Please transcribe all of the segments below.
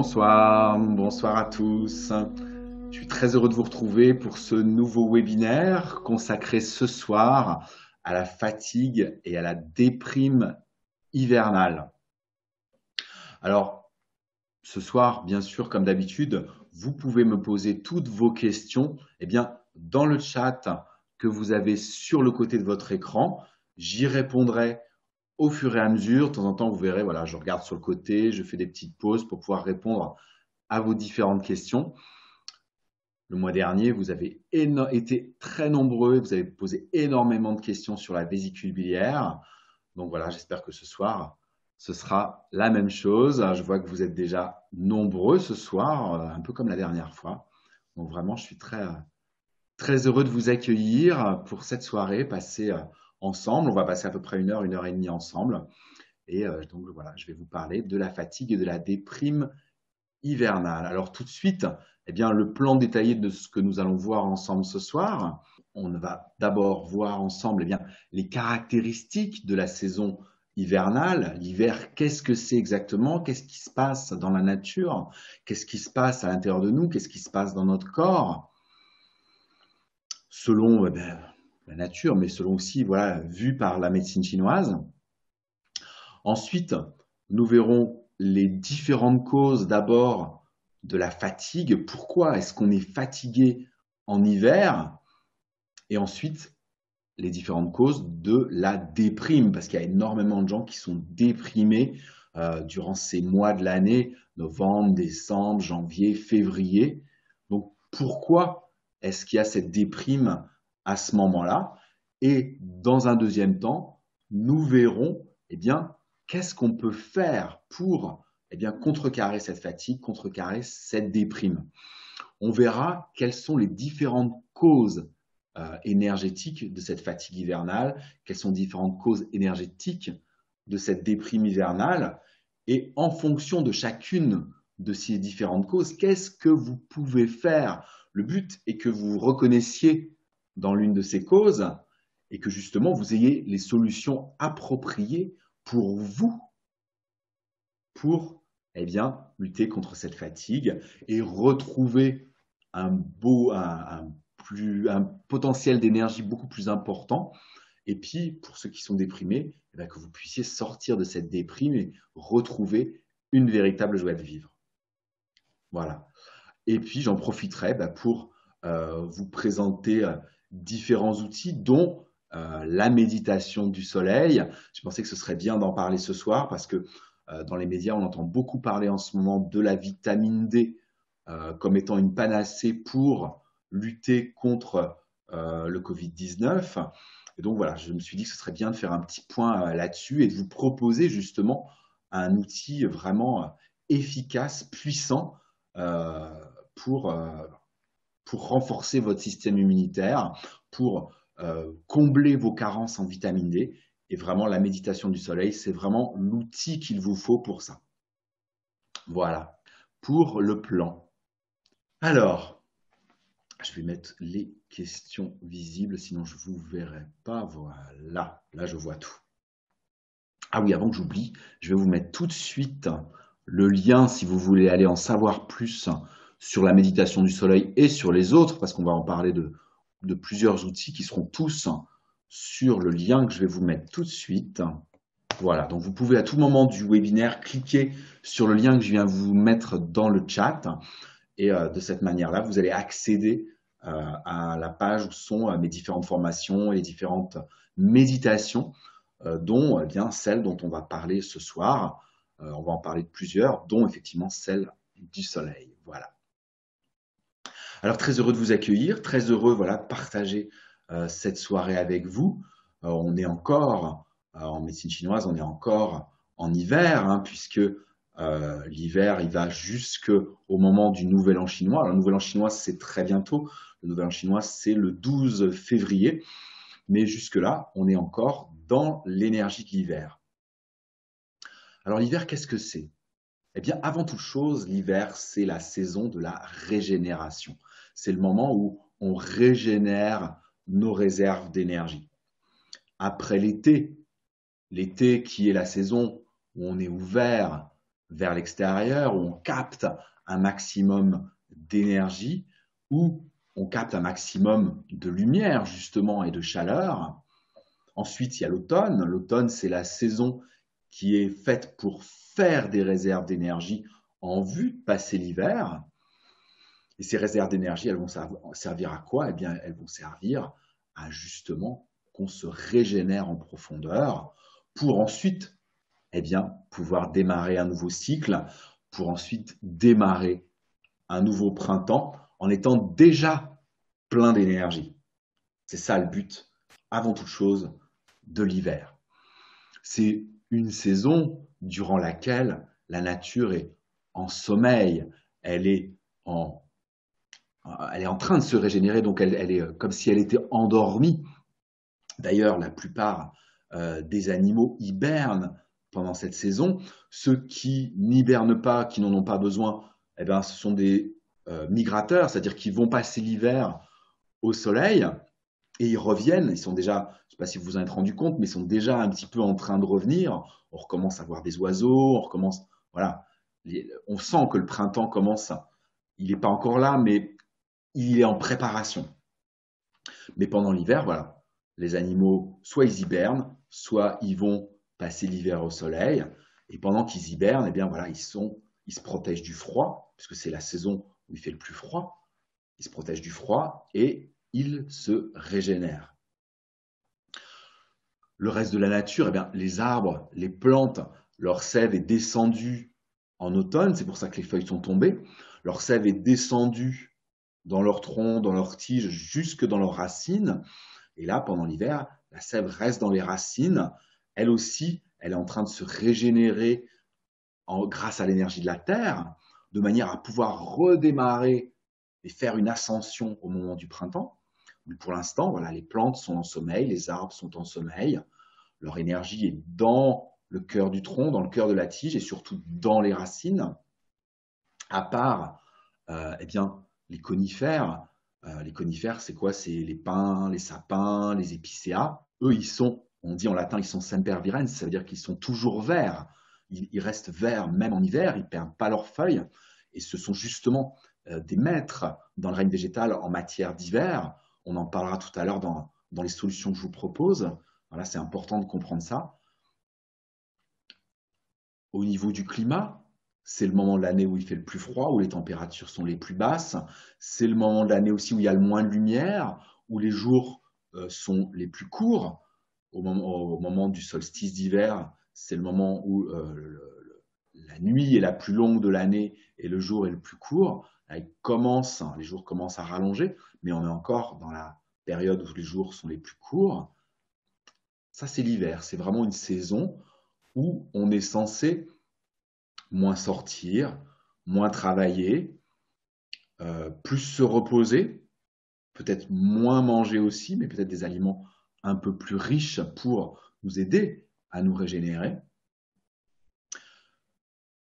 Bonsoir, bonsoir à tous. Je suis très heureux de vous retrouver pour ce nouveau webinaire consacré ce soir à la fatigue et à la déprime hivernale. Alors, ce soir, bien sûr, comme d'habitude, vous pouvez me poser toutes vos questions dans le chat que vous avez sur le côté de votre écran. J'y répondrai au fur et à mesure. De temps en temps, vous verrez, voilà, je regarde sur le côté, je fais des petites pauses pour pouvoir répondre à vos différentes questions. Le mois dernier, vous avez été très nombreux, vous avez posé énormément de questions sur la vésicule biliaire. Donc voilà, j'espère que ce soir, ce sera la même chose. Je vois que vous êtes déjà nombreux ce soir, un peu comme la dernière fois. Donc vraiment, je suis très heureux de vous accueillir pour cette soirée passée ensemble. On va passer à peu près une heure et demie ensemble. Et donc voilà, je vais vous parler de la fatigue et de la déprime hivernale. Alors tout de suite, le plan détaillé de ce que nous allons voir ensemble ce soir. On va d'abord voir ensemble les caractéristiques de la saison hivernale. L'hiver, qu'est-ce que c'est exactement? Qu'est-ce qui se passe dans la nature? Qu'est-ce qui se passe à l'intérieur de nous? Qu'est-ce qui se passe dans notre corps? Selon la nature, mais selon aussi, voilà, vu par la médecine chinoise. Ensuite, nous verrons les différentes causes d'abord de la fatigue. Pourquoi est-ce qu'on est fatigué en hiver? Et ensuite, les différentes causes de la déprime, parce qu'il y a énormément de gens qui sont déprimés durant ces mois de l'année, novembre, décembre, janvier, février. Donc, pourquoi est-ce qu'il y a cette déprime à ce moment-là? Et dans un deuxième temps, nous verrons, qu'est-ce qu'on peut faire pour contrecarrer cette fatigue, contrecarrer cette déprime. On verra quelles sont les différentes causes énergétiques de cette fatigue hivernale, quelles sont les différentes causes énergétiques de cette déprime hivernale, et en fonction de chacune de ces différentes causes, qu'est-ce que vous pouvez faire? Le but est que vous vous reconnaissiez dans l'une de ces causes et que justement vous ayez les solutions appropriées pour vous, pour lutter contre cette fatigue et retrouver un potentiel d'énergie beaucoup plus important. Et puis, pour ceux qui sont déprimés, que vous puissiez sortir de cette déprime et retrouver une véritable joie de vivre. Voilà. Et puis, j'en profiterai pour vous présenter différents outils, dont la méditation du soleil. Je pensais que ce serait bien d'en parler ce soir parce que dans les médias, on entend beaucoup parler en ce moment de la vitamine D comme étant une panacée pour lutter contre le Covid-19. Et donc voilà, je me suis dit que ce serait bien de faire un petit point là-dessus et de vous proposer justement un outil vraiment efficace, puissant euh, pour, euh, pour renforcer votre système immunitaire, pour combler vos carences en vitamine D. Et vraiment, la méditation du soleil, c'est vraiment l'outil qu'il vous faut pour ça. Voilà, pour le plan. Alors, je vais mettre les questions visibles, sinon je ne vous verrai pas. Voilà, là je vois tout. Ah oui, avant que j'oublie, je vais vous mettre tout de suite le lien si vous voulez aller en savoir plus sur la méditation du soleil et sur les autres, parce qu'on va en parler de plusieurs outils qui seront tous sur le lien que je vais vous mettre tout de suite. Voilà, donc vous pouvez à tout moment du webinaire cliquer sur le lien que je viens vous mettre dans le chat et de cette manière-là, vous allez accéder à la page où sont mes différentes formations et les différentes méditations dont celle dont on va parler ce soir. On va en parler de plusieurs, dont effectivement celle du soleil. Voilà. Alors très heureux de vous accueillir, très heureux de partager cette soirée avec vous. On est encore en médecine chinoise, on est encore en hiver, puisque l'hiver il va jusqu'au moment du Nouvel An chinois. Alors, le Nouvel An chinois c'est très bientôt. Le Nouvel An chinois c'est le 12 février, mais jusque-là on est encore dans l'énergie de l'hiver. Alors l'hiver, qu'est-ce que c'est? Eh bien, avant toute chose, l'hiver, c'est la saison de la régénération. C'est le moment où on régénère nos réserves d'énergie. Après l'été qui est la saison où on est ouvert vers l'extérieur, où on capte un maximum d'énergie, où on capte un maximum de lumière, justement, et de chaleur. Ensuite, il y a l'automne. L'automne, c'est la saison qui est faite pour faire des réserves d'énergie en vue de passer l'hiver. Et ces réserves d'énergie, elles vont servir à quoi? Eh bien, elles vont servir à justement qu'on se régénère en profondeur pour ensuite, eh bien, pouvoir démarrer un nouveau cycle, pour ensuite démarrer un nouveau printemps en étant déjà plein d'énergie. C'est ça le but, avant toute chose, de l'hiver. C'est une saison durant laquelle la nature est en sommeil, elle est en, elle est en train de se régénérer, donc elle est comme si elle était endormie. D'ailleurs, la plupart des animaux hibernent pendant cette saison. Ceux qui n'hibernent pas, qui n'en ont pas besoin, eh ben, ce sont des migrateurs, c'est-à-dire qu'ils vont passer l'hiver au soleil et ils reviennent. Ils sont déjà, je ne sais pas si vous vous en êtes rendu compte, mais ils sont déjà un petit peu en train de revenir. On recommence à voir des oiseaux, on recommence, voilà. On sent que le printemps commence. Il n'est pas encore là, mais il est en préparation. Mais pendant l'hiver, voilà, les animaux, soit ils hibernent, soit ils vont passer l'hiver au soleil. Et pendant qu'ils hibernent, eh bien voilà, ils se protègent du froid, puisque c'est la saison où il fait le plus froid. Ils se protègent du froid et ils se régénèrent. Le reste de la nature, eh bien, les arbres, les plantes, leur sève est descendue en automne, c'est pour ça que les feuilles sont tombées. Leur sève est descendue dans leur tronc, dans leurs tiges, jusque dans leurs racines. Et là, pendant l'hiver, la sève reste dans les racines. Elle aussi, elle est en train de se régénérer grâce à l'énergie de la terre, de manière à pouvoir redémarrer et faire une ascension au moment du printemps. Mais pour l'instant, voilà, les plantes sont en sommeil, les arbres sont en sommeil. Leur énergie est dans le cœur du tronc, dans le cœur de la tige et surtout dans les racines. À part, eh bien, les conifères. Les conifères, c'est quoi? C'est les pins, les sapins, les épicéas. Eux, ils sont, on dit en latin, ils sont sempervirens, ça veut dire qu'ils sont toujours verts. Ils restent verts même en hiver, ils ne perdent pas leurs feuilles. Et ce sont justement des maîtres dans le règne végétal en matière d'hiver. On en parlera tout à l'heure dans les solutions que je vous propose. Voilà, c'est important de comprendre ça. Au niveau du climat, c'est le moment de l'année où il fait le plus froid, où les températures sont les plus basses. C'est le moment de l'année aussi où il y a le moins de lumière, où les jours sont les plus courts. Au moment du solstice d'hiver, c'est le moment où la nuit est la plus longue de l'année et le jour est le plus court. Les jours commencent à rallonger, mais on est encore dans la période où les jours sont les plus courts. Ça, c'est l'hiver. C'est vraiment une saison où on est censé moins sortir, moins travailler, plus se reposer, peut-être moins manger aussi, mais peut-être des aliments un peu plus riches pour nous aider à nous régénérer.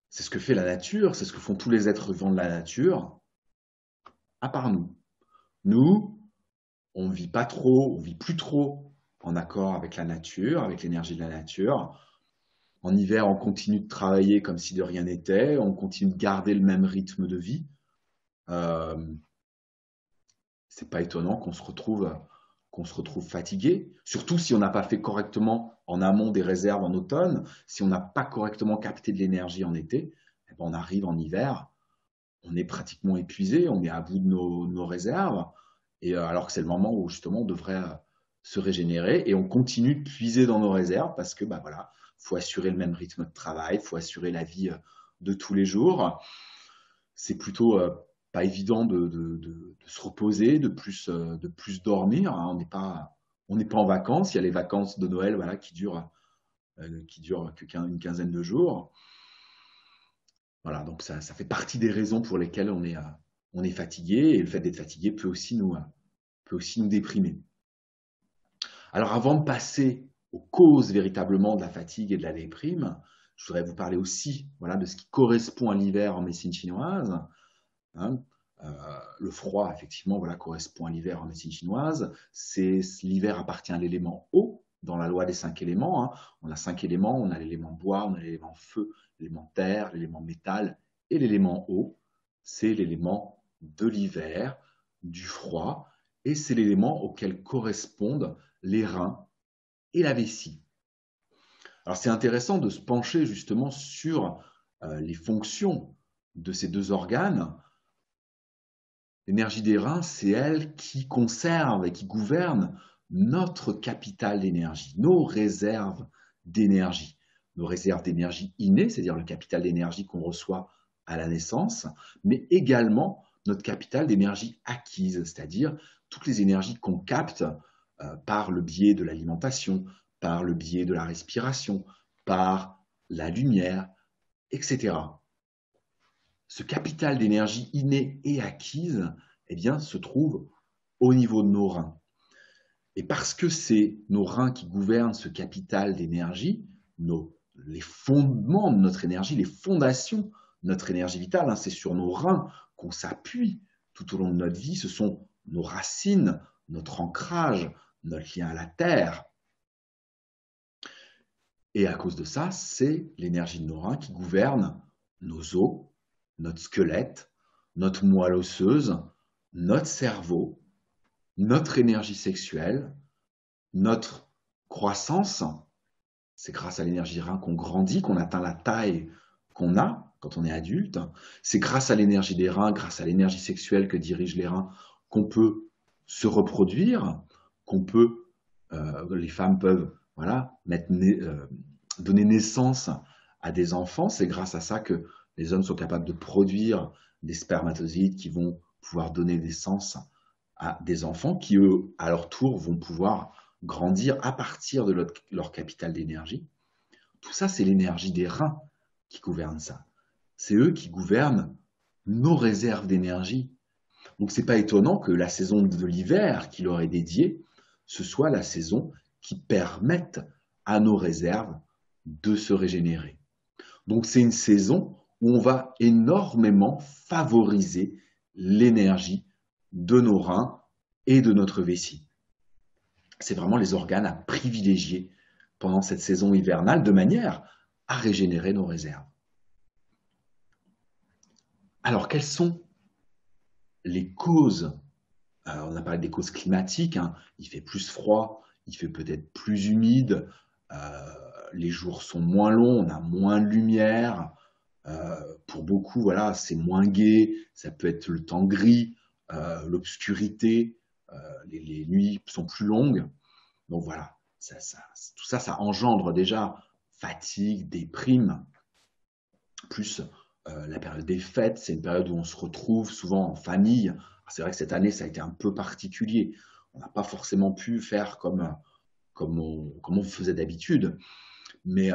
C'est ce que fait la nature, c'est ce que font tous les êtres vivants de la nature, à part nous. Nous, on ne vit pas trop, on ne vit plus trop en accord avec la nature, avec l'énergie de la nature. En hiver, on continue de travailler comme si de rien n'était, on continue de garder le même rythme de vie. C'est pas étonnant qu'on se retrouve fatigué, surtout si on n'a pas fait correctement en amont des réserves en automne, si on n'a pas correctement capté de l'énergie en été, eh ben on arrive en hiver, on est pratiquement épuisé, on est à bout de nos réserves, et alors que c'est le moment où justement on devrait se régénérer, et on continue de puiser dans nos réserves parce que bah voilà, faut assurer le même rythme de travail, faut assurer la vie de tous les jours. C'est plutôt pas évident de se reposer, de plus dormir, hein. On n'est pas en vacances. Il y a les vacances de Noël, voilà, qui durent une quinzaine de jours. Voilà, donc ça fait partie des raisons pour lesquelles on est fatigué, et le fait d'être fatigué peut aussi nous déprimer. Alors avant de passer aux causes véritablement de la fatigue et de la déprime, je voudrais vous parler aussi, voilà, de ce qui correspond à l'hiver en médecine chinoise. Hein. Le froid, effectivement, voilà, correspond à l'hiver en médecine chinoise. L'hiver appartient à l'élément eau, dans la loi des 5 éléments. Hein. On a 5 éléments, on a l'élément bois, on a l'élément feu, l'élément terre, l'élément métal et l'élément eau. C'est l'élément de l'hiver, du froid, et c'est l'élément auquel correspondent les reins et la vessie. Alors c'est intéressant de se pencher justement sur les fonctions de ces deux organes. L'énergie des reins, c'est elle qui conserve et qui gouverne notre capital d'énergie, nos réserves d'énergie. Nos réserves d'énergie innées, c'est-à-dire le capital d'énergie qu'on reçoit à la naissance, mais également notre capital d'énergie acquise, c'est-à-dire toutes les énergies qu'on capte par le biais de l'alimentation, par le biais de la respiration, par la lumière, etc. Ce capital d'énergie innée et acquise, eh bien, se trouve au niveau de nos reins. Et parce que c'est nos reins qui gouvernent ce capital d'énergie, les fondements de notre énergie, les fondations de notre énergie vitale, hein, c'est sur nos reins qu'on s'appuie tout au long de notre vie, ce sont nos racines, notre ancrage, notre lien à la terre. Et à cause de ça, c'est l'énergie de nos reins qui gouverne nos os, notre squelette, notre moelle osseuse, notre cerveau, notre énergie sexuelle, notre croissance. C'est grâce à l'énergie des reins qu'on grandit, qu'on atteint la taille qu'on a quand on est adulte. C'est grâce à l'énergie des reins, grâce à l'énergie sexuelle que dirigent les reins, qu'on peut se reproduire, les femmes peuvent donner naissance à des enfants. C'est grâce à ça que les hommes sont capables de produire des spermatozoïdes qui vont pouvoir donner naissance à des enfants qui, eux, à leur tour, vont pouvoir grandir à partir de leur capital d'énergie. Tout ça, c'est l'énergie des reins qui gouverne ça. C'est eux qui gouvernent nos réserves d'énergie. Donc, ce n'est pas étonnant que la saison de l'hiver qui leur est dédiée, ce soit la saison qui permette à nos réserves de se régénérer. Donc, c'est une saison où on va énormément favoriser l'énergie de nos reins et de notre vessie. C'est vraiment les organes à privilégier pendant cette saison hivernale de manière à régénérer nos réserves. Alors, quelles sont les causes? On a parlé des causes climatiques, hein. Il fait plus froid, il fait peut-être plus humide, les jours sont moins longs, on a moins de lumière. Pour beaucoup, voilà, c'est moins gai, ça peut être le temps gris, l'obscurité, les nuits sont plus longues. Donc voilà, tout ça, ça engendre déjà fatigue, déprime, plus la période des fêtes, c'est une période où on se retrouve souvent en famille. C'est vrai que cette année, ça a été un peu particulier. On n'a pas forcément pu faire comme on faisait d'habitude. Mais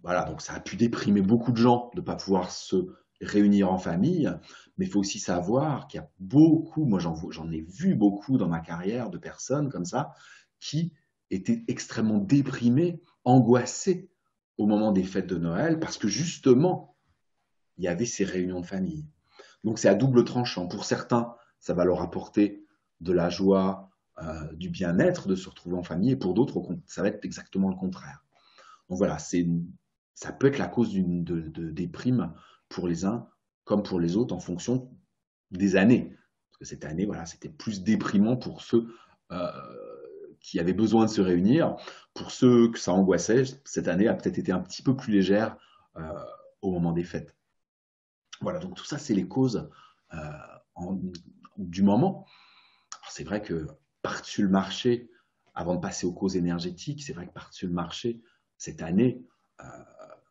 voilà, donc ça a pu déprimer beaucoup de gens de ne pas pouvoir se réunir en famille. Mais il faut aussi savoir qu'il y a beaucoup, moi j'en ai vu beaucoup dans ma carrière de personnes comme ça, qui étaient extrêmement déprimées, angoissées au moment des fêtes de Noël, parce que justement, il y avait ces réunions de famille. Donc c'est à double tranchant. Pour certains, ça va leur apporter de la joie, du bien-être de se retrouver en famille, et pour d'autres, ça va être exactement le contraire. Donc voilà, ça peut être la cause de déprime pour les uns comme pour les autres en fonction des années. Parce que cette année, voilà, c'était plus déprimant pour ceux qui avaient besoin de se réunir. Pour ceux que ça angoissait, cette année a peut-être été un petit peu plus légère au moment des fêtes. Voilà, donc tout ça, c'est les causes du moment. Alors, c'est vrai que par-dessus le marché, avant de passer aux causes énergétiques, c'est vrai que par-dessus le marché, cette année,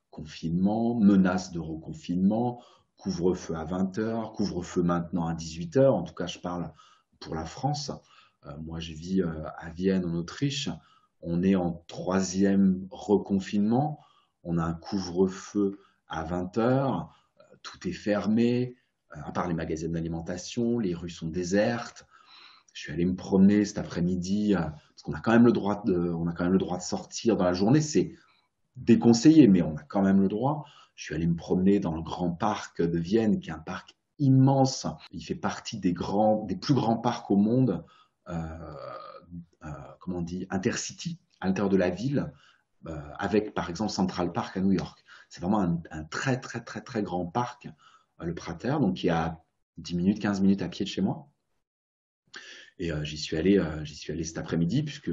confinement, menace de reconfinement, couvre-feu à 20h, couvre-feu maintenant à 18h, en tout cas je parle pour la France. Moi je vis à Vienne en Autriche, on est en 3e reconfinement, on a un couvre-feu à 20h, tout est fermé, à part les magasins d'alimentation, les rues sont désertes. Je suis allé me promener cet après-midi, parce qu'on a quand même le droit de sortir dans la journée, c'est déconseillé, mais on a quand même le droit. Je suis allé me promener dans le grand parc de Vienne, qui est un parc immense. Il fait partie des plus grands parcs au monde, comment on dit, Intercity. à l'intérieur de la ville, avec par exemple Central Park à New York. C'est vraiment un très très très très grand parc, le Prater, donc qui est à 10 minutes, 15 minutes à pied de chez moi. Et j'y suis allé cet après-midi puisque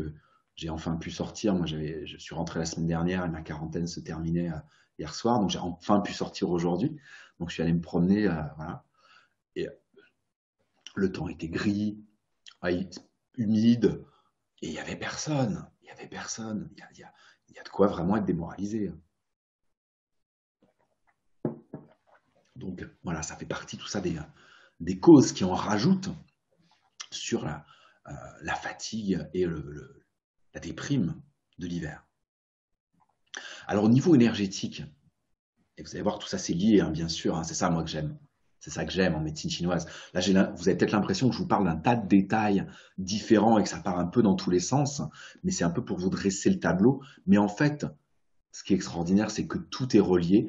j'ai enfin pu sortir. Moi, je suis rentré la semaine dernière et ma quarantaine se terminait hier soir, donc j'ai enfin pu sortir aujourd'hui. Donc je suis allé me promener, voilà. Et le temps était gris, humide, et il n'y avait personne. Il n'y avait personne. Il y a de quoi vraiment être démoralisé. Donc voilà, ça fait partie tout ça des causes qui en rajoutent sur la fatigue et la déprime de l'hiver. Alors au niveau énergétique, et vous allez voir tout ça c'est lié, hein, bien sûr, hein, c'est ça moi que j'aime. C'est ça que j'aime en médecine chinoise. Là, vous avez peut-être l'impression que je vous parle d'un tas de détails différents et que ça part un peu dans tous les sens, mais c'est un peu pour vous dresser le tableau. Mais en fait, ce qui est extraordinaire, c'est que tout est relié,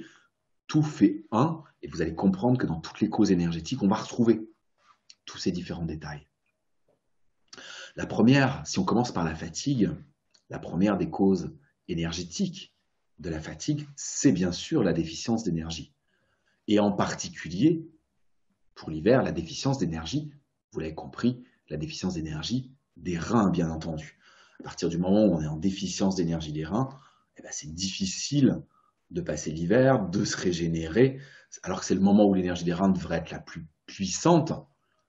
tout fait un, et vous allez comprendre que dans toutes les causes énergétiques, on va retrouver tous ces différents détails. La première, si on commence par la fatigue, la première des causes énergétiques de la fatigue, c'est bien sûr la déficience d'énergie. Et en particulier, pour l'hiver, la déficience d'énergie, vous l'avez compris, la déficience d'énergie des reins, bien entendu. À partir du moment où on est en déficience d'énergie des reins, eh ben, c'est difficile de passer l'hiver, de se régénérer, alors que c'est le moment où l'énergie des reins devrait être la plus puissante.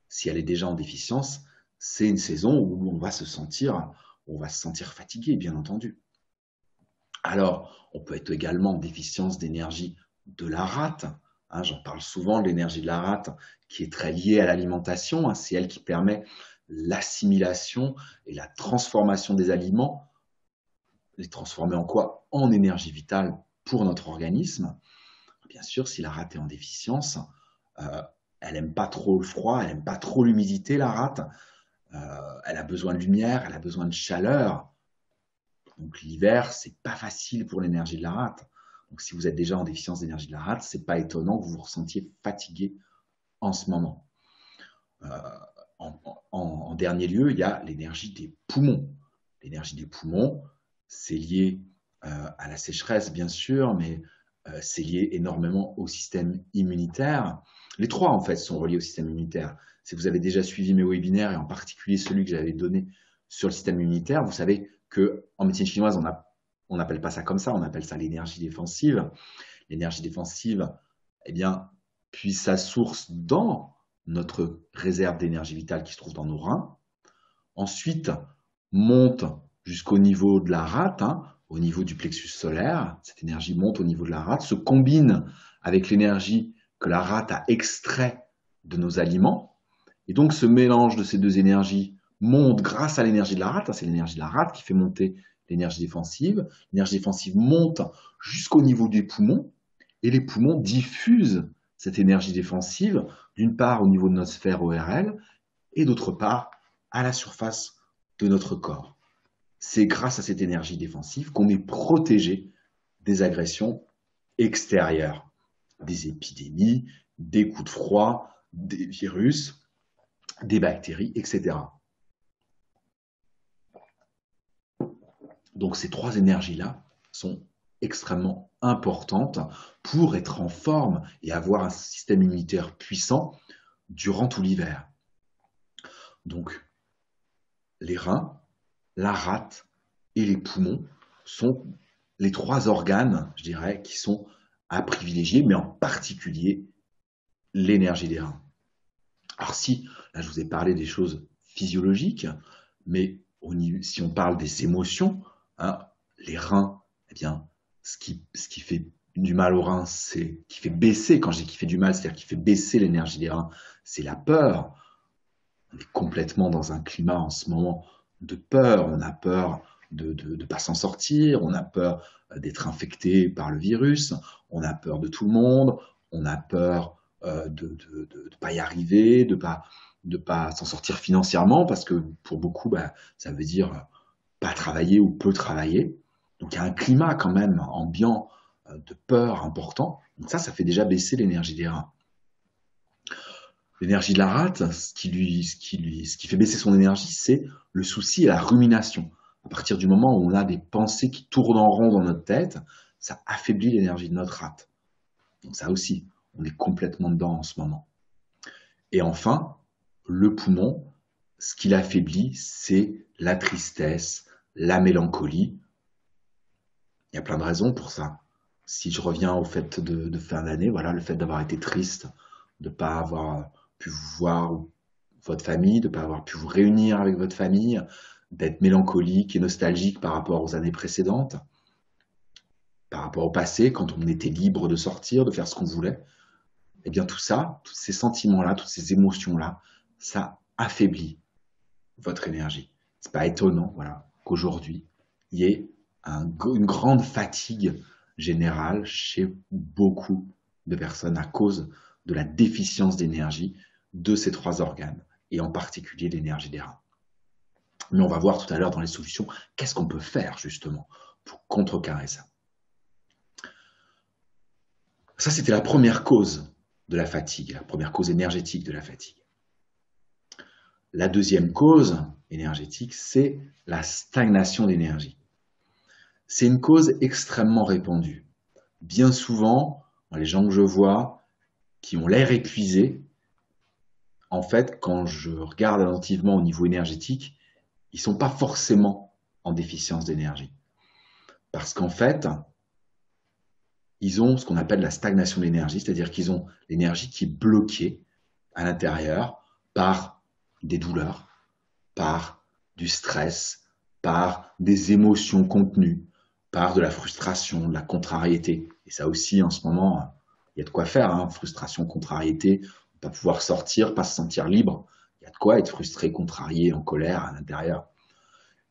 Si elle est déjà en déficience, c'est une saison où on va se sentir fatigué, bien entendu. Alors, on peut être également en déficience d'énergie de la rate. Hein, j'en parle souvent de l'énergie de la rate qui est très liée à l'alimentation. Hein, c'est elle qui permet l'assimilation et la transformation des aliments. Les transformer en quoi? En énergie vitale pour notre organisme. Bien sûr, si la rate est en déficience, elle n'aime pas trop le froid, elle n'aime pas trop l'humidité, la rate. Elle a besoin de lumière, elle a besoin de chaleur. Donc l'hiver, c'est pas facile pour l'énergie de la rate. Donc si vous êtes déjà en déficience d'énergie de la rate, c'est pas étonnant que vous vous ressentiez fatigué en ce moment. En dernier lieu, il y a l'énergie des poumons. L'énergie des poumons, c'est lié à la sécheresse, bien sûr, mais c'est lié énormément au système immunitaire. Les trois, en fait, sont reliés au système immunitaire. Si vous avez déjà suivi mes webinaires, et en particulier celui que j'avais donné sur le système immunitaire, vous savez qu'en médecine chinoise, on n'appelle pas ça comme ça, on appelle ça l'énergie défensive. L'énergie défensive, eh bien, puise sa source dans notre réserve d'énergie vitale qui se trouve dans nos reins. Ensuite, monte jusqu'au niveau de la rate, hein, au niveau du plexus solaire. Cette énergie monte au niveau de la rate, se combine avec l'énergie que la rate a extrait de nos aliments. Et donc, ce mélange de ces deux énergies monte grâce à l'énergie de la rate. C'est l'énergie de la rate qui fait monter l'énergie défensive. L'énergie défensive monte jusqu'au niveau des poumons et les poumons diffusent cette énergie défensive, d'une part au niveau de notre sphère ORL et d'autre part à la surface de notre corps. C'est grâce à cette énergie défensive qu'on est protégé des agressions extérieures, des épidémies, des coups de froid, des virus, des bactéries, etc. Donc ces trois énergies-là sont extrêmement importantes pour être en forme et avoir un système immunitaire puissant durant tout l'hiver. Donc les reins, la rate et les poumons sont les trois organes, je dirais, qui sont à privilégier, mais en particulier l'énergie des reins. Alors si, là je vous ai parlé des choses physiologiques, mais si on parle des émotions, hein, les reins, eh bien, ce qui fait du mal aux reins, c'est qui fait baisser, quand je dis qui fait du mal, c'est-à-dire qui fait baisser l'énergie des reins, c'est la peur. On est complètement dans un climat en ce moment de peur, on a peur de ne pas s'en sortir, on a peur d'être infecté par le virus, on a peur de tout le monde, on a peur de ne pas y arriver, de pas s'en sortir financièrement, parce que pour beaucoup, ça veut dire pas travailler ou peu travailler. Donc il y a un climat quand même ambiant de peur important. Donc ça fait déjà baisser l'énergie des reins. L'énergie de la rate, ce qui fait baisser son énergie, c'est le souci et la rumination. À partir du moment où on a des pensées qui tournent en rond dans notre tête, ça affaiblit l'énergie de notre rate. Donc ça aussi, on est complètement dedans en ce moment. Et enfin, le poumon, ce qui l'affaiblit, c'est la tristesse, la mélancolie. Il y a plein de raisons pour ça. Si je reviens au fait de fin d'année, voilà, le fait d'avoir été triste, de ne pas avoir pu voir votre famille, de ne pas avoir pu vous réunir avec votre famille, d'être mélancolique et nostalgique par rapport aux années précédentes, par rapport au passé, quand on était libre de sortir, de faire ce qu'on voulait, eh bien tout ça, tous ces sentiments-là, toutes ces émotions-là, ça affaiblit votre énergie. C'est pas étonnant, voilà, qu'aujourd'hui, il y ait une grande fatigue générale chez beaucoup de personnes à cause de la déficience d'énergie de ces trois organes, et en particulier l'énergie des reins. Mais on va voir tout à l'heure dans les solutions, qu'est-ce qu'on peut faire justement pour contrecarrer ça. Ça, c'était la première cause de la fatigue, la première cause énergétique de la fatigue. La deuxième cause énergétique, c'est la stagnation d'énergie. C'est une cause extrêmement répandue. Bien souvent, les gens que je vois qui ont l'air épuisés, en fait, quand je regarde attentivement au niveau énergétique, ils ne sont pas forcément en déficience d'énergie. Parce qu'en fait, ils ont ce qu'on appelle la stagnation d'énergie, c'est-à-dire qu'ils ont l'énergie qui est bloquée à l'intérieur par des douleurs, par du stress, par des émotions contenues, par de la frustration, de la contrariété. Et ça aussi, en ce moment, il y a de quoi faire, hein, frustration, contrariété, ne pas pouvoir sortir, pas se sentir libre. Il y a de quoi être frustré, contrarié, en colère à l'intérieur.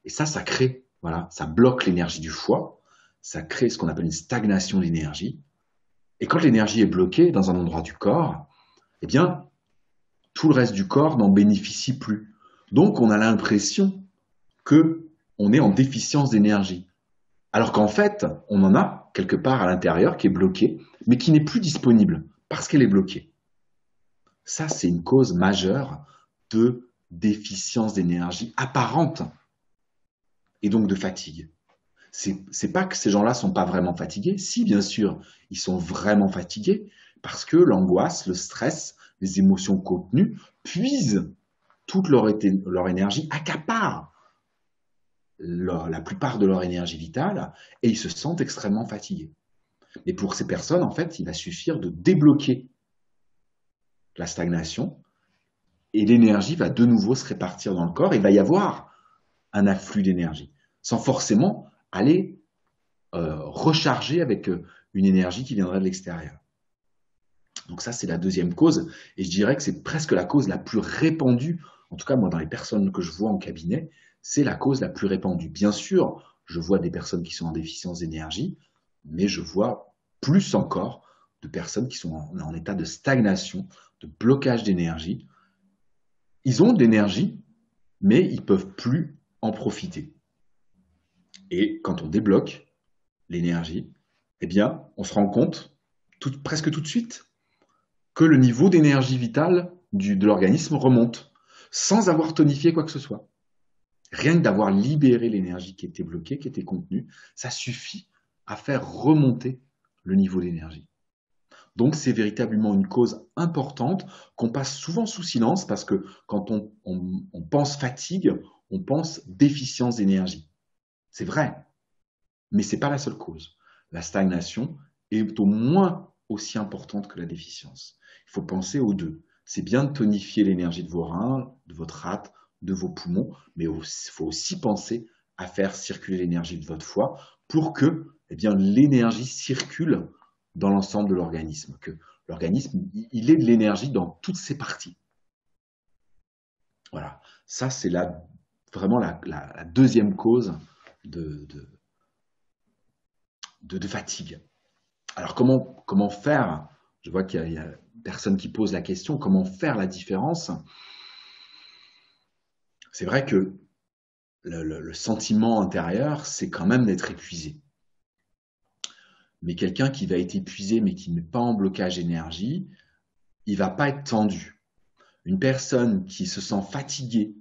Et ça crée, voilà, ça bloque l'énergie du foie, ça crée ce qu'on appelle une stagnation d'énergie. Et quand l'énergie est bloquée dans un endroit du corps, eh bien, tout le reste du corps n'en bénéficie plus. Donc, on a l'impression qu'on est en déficience d'énergie. Alors qu'en fait, on en a quelque part à l'intérieur qui est bloqué, mais qui n'est plus disponible parce qu'elle est bloquée. Ça, c'est une cause majeure de déficience d'énergie apparente et donc de fatigue. C'est pas que ces gens-là sont pas vraiment fatigués. Si, bien sûr, ils sont vraiment fatigués parce que l'angoisse, le stress, les émotions contenues puisent toute leur énergie, accaparent la plupart de leur énergie vitale et ils se sentent extrêmement fatigués. Mais pour ces personnes, en fait, il va suffire de débloquer la stagnation et l'énergie va de nouveau se répartir dans le corps et il va y avoir un afflux d'énergie sans forcément aller recharger avec une énergie qui viendrait de l'extérieur. Donc ça, c'est la deuxième cause et je dirais que c'est presque la cause la plus répandue, en tout cas moi dans les personnes que je vois en cabinet, c'est la cause la plus répandue. Bien sûr, je vois des personnes qui sont en déficience d'énergie, mais je vois plus encore de personnes qui sont en état de stagnation, de blocage d'énergie. Ils ont de l'énergie, mais ils ne peuvent plus en profiter. Et quand on débloque l'énergie, eh bien, on se rend compte presque tout de suite que le niveau d'énergie vitale de l'organisme remonte, sans avoir tonifié quoi que ce soit. Rien que d'avoir libéré l'énergie qui était bloquée, qui était contenue, ça suffit à faire remonter le niveau d'énergie. Donc c'est véritablement une cause importante qu'on passe souvent sous silence parce que quand on pense fatigue, on pense déficience d'énergie. C'est vrai, mais ce n'est pas la seule cause. La stagnation est au moins aussi importante que la déficience. Il faut penser aux deux. C'est bien de tonifier l'énergie de vos reins, de votre rate, de vos poumons, mais il faut aussi penser à faire circuler l'énergie de votre foie pour que l'énergie circule dans l'ensemble de l'organisme, que l'organisme il ait de l'énergie dans toutes ses parties. Voilà, ça c'est vraiment la deuxième cause de fatigue. Alors comment faire? Je vois qu'il y a personne qui pose la question, comment faire la différence? C'est vrai que le sentiment intérieur, c'est quand même d'être épuisé. Mais quelqu'un qui va être épuisé, mais qui n'est pas en blocage énergie, il ne va pas être tendu. Une personne qui se sent fatiguée,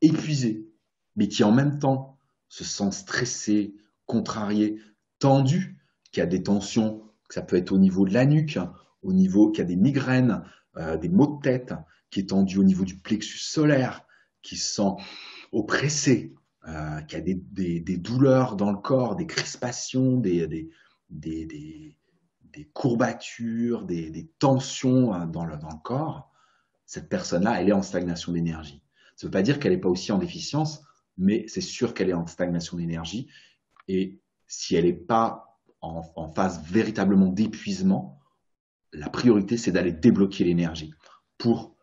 épuisée, mais qui en même temps se sent stressé, contrarié, tendu, qui a des tensions, que ça peut être au niveau de la nuque, au niveau qui a des migraines, des maux de tête, qui est tendu au niveau du plexus solaire, qui se sent oppressé, qui a des douleurs dans le corps, des crispations, des courbatures, des tensions dans le corps, cette personne-là, elle est en stagnation d'énergie. Ça ne veut pas dire qu'elle n'est pas aussi en déficience, mais c'est sûr qu'elle est en stagnation d'énergie. Et si elle n'est pas en phase véritablement d'épuisement, la priorité, c'est d'aller débloquer l'énergie pour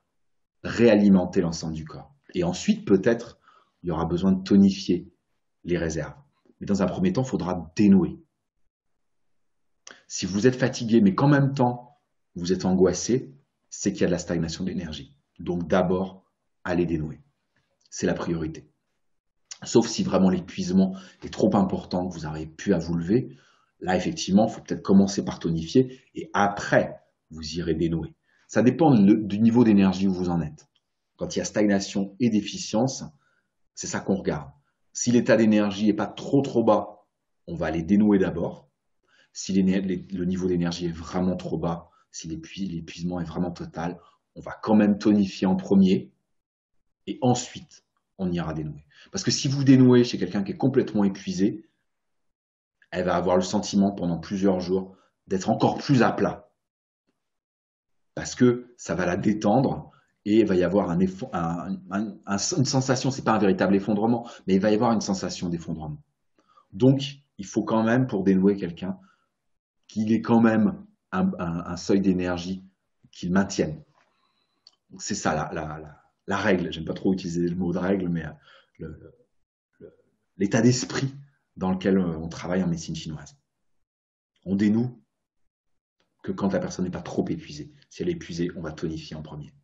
réalimenter l'ensemble du corps. Et ensuite, peut-être, il y aura besoin de tonifier les réserves. Mais dans un premier temps, il faudra dénouer. Si vous êtes fatigué, mais qu'en même temps, vous êtes angoissé, c'est qu'il y a de la stagnation d'énergie. Donc d'abord, allez dénouer. C'est la priorité. Sauf si vraiment l'épuisement est trop important, que vous n'arrivez plus à vous lever. Là, effectivement, il faut peut-être commencer par tonifier et après, vous irez dénouer. Ça dépend du niveau d'énergie où vous en êtes. Quand il y a stagnation et déficience, c'est ça qu'on regarde. Si l'état d'énergie n'est pas trop bas, on va aller dénouer d'abord. Si le niveau d'énergie est vraiment trop bas, si l'épuisement est vraiment total, on va quand même tonifier en premier et ensuite, on ira dénouer. Parce que si vous dénouez chez quelqu'un qui est complètement épuisé, elle va avoir le sentiment pendant plusieurs jours d'être encore plus à plat. Parce que ça va la détendre et il va y avoir une sensation, ce n'est pas un véritable effondrement, mais il va y avoir une sensation d'effondrement. Donc, il faut quand même, pour dénouer quelqu'un, qu'il ait quand même un seuil d'énergie qu'il maintienne. C'est ça la règle. J'aime pas trop utiliser le mot de règle, mais l'état d'esprit dans lequel on travaille en médecine chinoise. On dénoue que quand la personne n'est pas trop épuisée. Si elle est épuisée, on va tonifier en premier.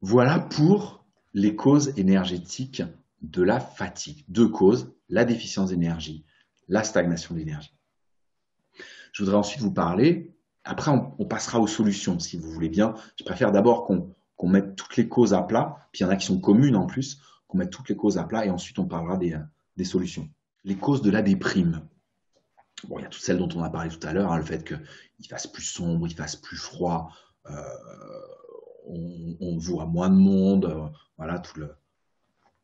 Voilà pour les causes énergétiques de la fatigue. Deux causes, la déficience d'énergie, la stagnation d'énergie. Je voudrais ensuite vous parler, après on passera aux solutions si vous voulez bien. Je préfère d'abord qu'on mette toutes les causes à plat, puis il y en a qui sont communes en plus, qu'on mette toutes les causes à plat et ensuite on parlera des solutions. Les causes de la déprime. Bon, il y a toutes celles dont on a parlé tout à l'heure, hein, le fait qu'il fasse plus sombre, il fasse plus froid, on voit moins de monde, voilà, tout le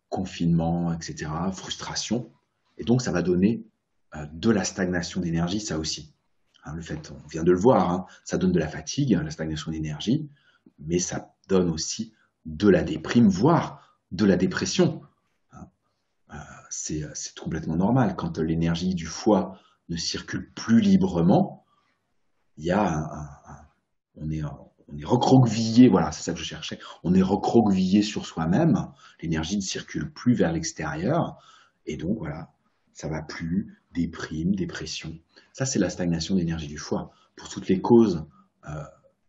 confinement, etc., frustration. Et donc, ça va donner de la stagnation d'énergie, ça aussi. Hein, le fait, on vient de le voir, hein, ça donne de la fatigue, la stagnation d'énergie, mais ça donne aussi de la déprime, voire de la dépression. Hein. C'est complètement normal. Quand l'énergie du foie ne circule plus librement, il y a on est recroquevillé, voilà, c'est ça que je cherchais, on est recroquevillé sur soi-même, l'énergie ne circule plus vers l'extérieur, et donc voilà, ça va plus, déprime, dépression. Ça, c'est la stagnation d'énergie du foie, pour toutes les causes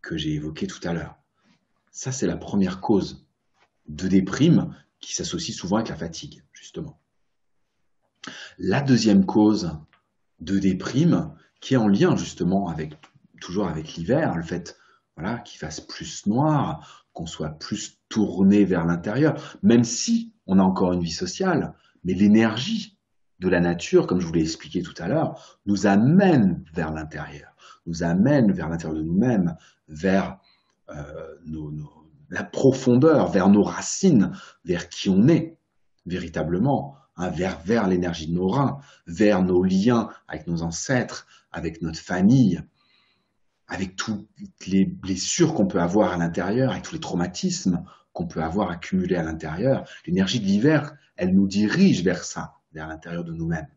que j'ai évoquées tout à l'heure. Ça, c'est la première cause de déprime qui s'associe souvent avec la fatigue, justement. La deuxième cause de déprime, qui est en lien justement toujours avec l'hiver, le fait voilà, qu'il fasse plus noir, qu'on soit plus tourné vers l'intérieur, même si on a encore une vie sociale, mais l'énergie de la nature, comme je vous l'ai expliqué tout à l'heure, nous amène vers l'intérieur, nous amène vers l'intérieur de nous-mêmes, vers la profondeur, vers nos racines, vers qui on est véritablement, hein, vers l'énergie de nos reins, vers nos liens avec nos ancêtres, avec notre famille, avec toutes les blessures qu'on peut avoir à l'intérieur, avec tous les traumatismes qu'on peut avoir accumulés à l'intérieur. L'énergie de l'hiver, elle nous dirige vers ça, vers l'intérieur de nous-mêmes.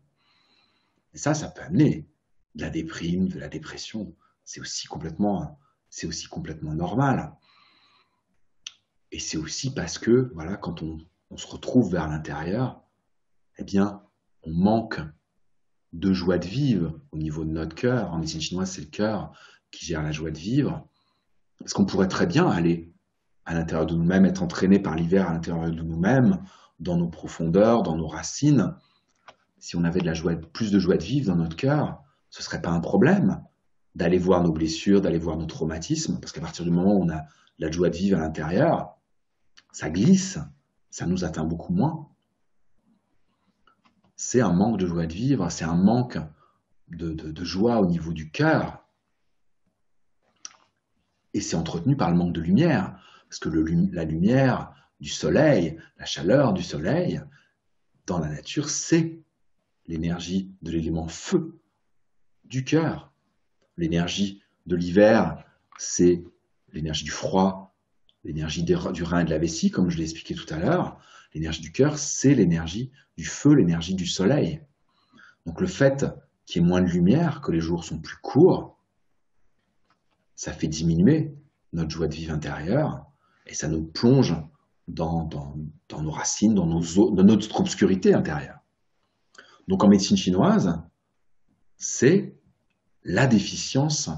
Et ça peut amener de la déprime, de la dépression. C'est aussi complètement normal. Et c'est aussi parce que, voilà, quand on se retrouve vers l'intérieur, eh bien, on manque de joie de vivre au niveau de notre cœur. En médecine chinoise, c'est le cœur qui gère la joie de vivre. Parce qu'on pourrait très bien aller à l'intérieur de nous-mêmes, être entraîné par l'hiver à l'intérieur de nous-mêmes, dans nos profondeurs, dans nos racines. Si on avait plus de joie de vivre dans notre cœur, ce ne serait pas un problème d'aller voir nos blessures, d'aller voir nos traumatismes, parce qu'à partir du moment où on a la joie de vivre à l'intérieur, ça glisse, ça nous atteint beaucoup moins. c'est un manque de joie de vivre, c'est un manque de joie au niveau du cœur. Et c'est entretenu par le manque de lumière. Parce que la lumière du soleil, la chaleur du soleil, dans la nature, c'est l'énergie de l'élément feu du cœur. L'énergie de l'hiver, c'est l'énergie du froid, l'énergie du rein et de la vessie, comme je l'ai expliqué tout à l'heure. L'énergie du cœur, c'est l'énergie du feu, l'énergie du soleil. Donc le fait qu'il y ait moins de lumière, que les jours sont plus courts, ça fait diminuer notre joie de vivre intérieure et ça nous plonge dans nos racines, dans notre obscurité intérieure. Donc en médecine chinoise, c'est la déficience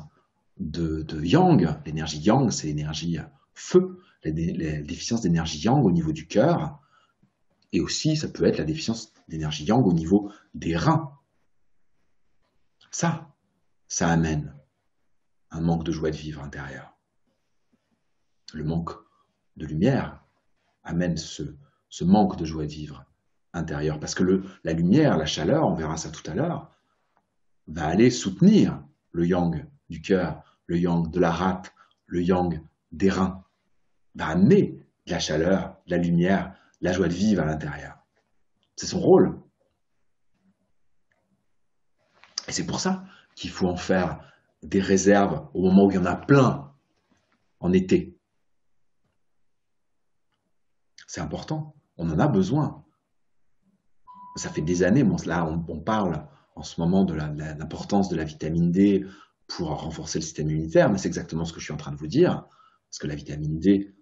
de yang. L'énergie yang, c'est l'énergie feu, la déficience d'énergie yang au niveau du cœur. Et aussi, ça peut être la déficience d'énergie yang au niveau des reins. Ça amène un manque de joie de vivre intérieure. Le manque de lumière amène ce manque de joie de vivre intérieure. Parce que la lumière, la chaleur, on verra ça tout à l'heure, va aller soutenir le yang du cœur, le yang de la rate, le yang des reins, va amener de la chaleur, de la lumière, de la joie de vivre à l'intérieur. C'est son rôle. Et c'est pour ça qu'il faut en faire des réserves au moment où il y en a plein en été. C'est important, on en a besoin. Ça fait des années, là on parle en ce moment de l'importance de la vitamine D pour renforcer le système immunitaire, mais c'est exactement ce que je suis en train de vous dire, parce que la vitamine D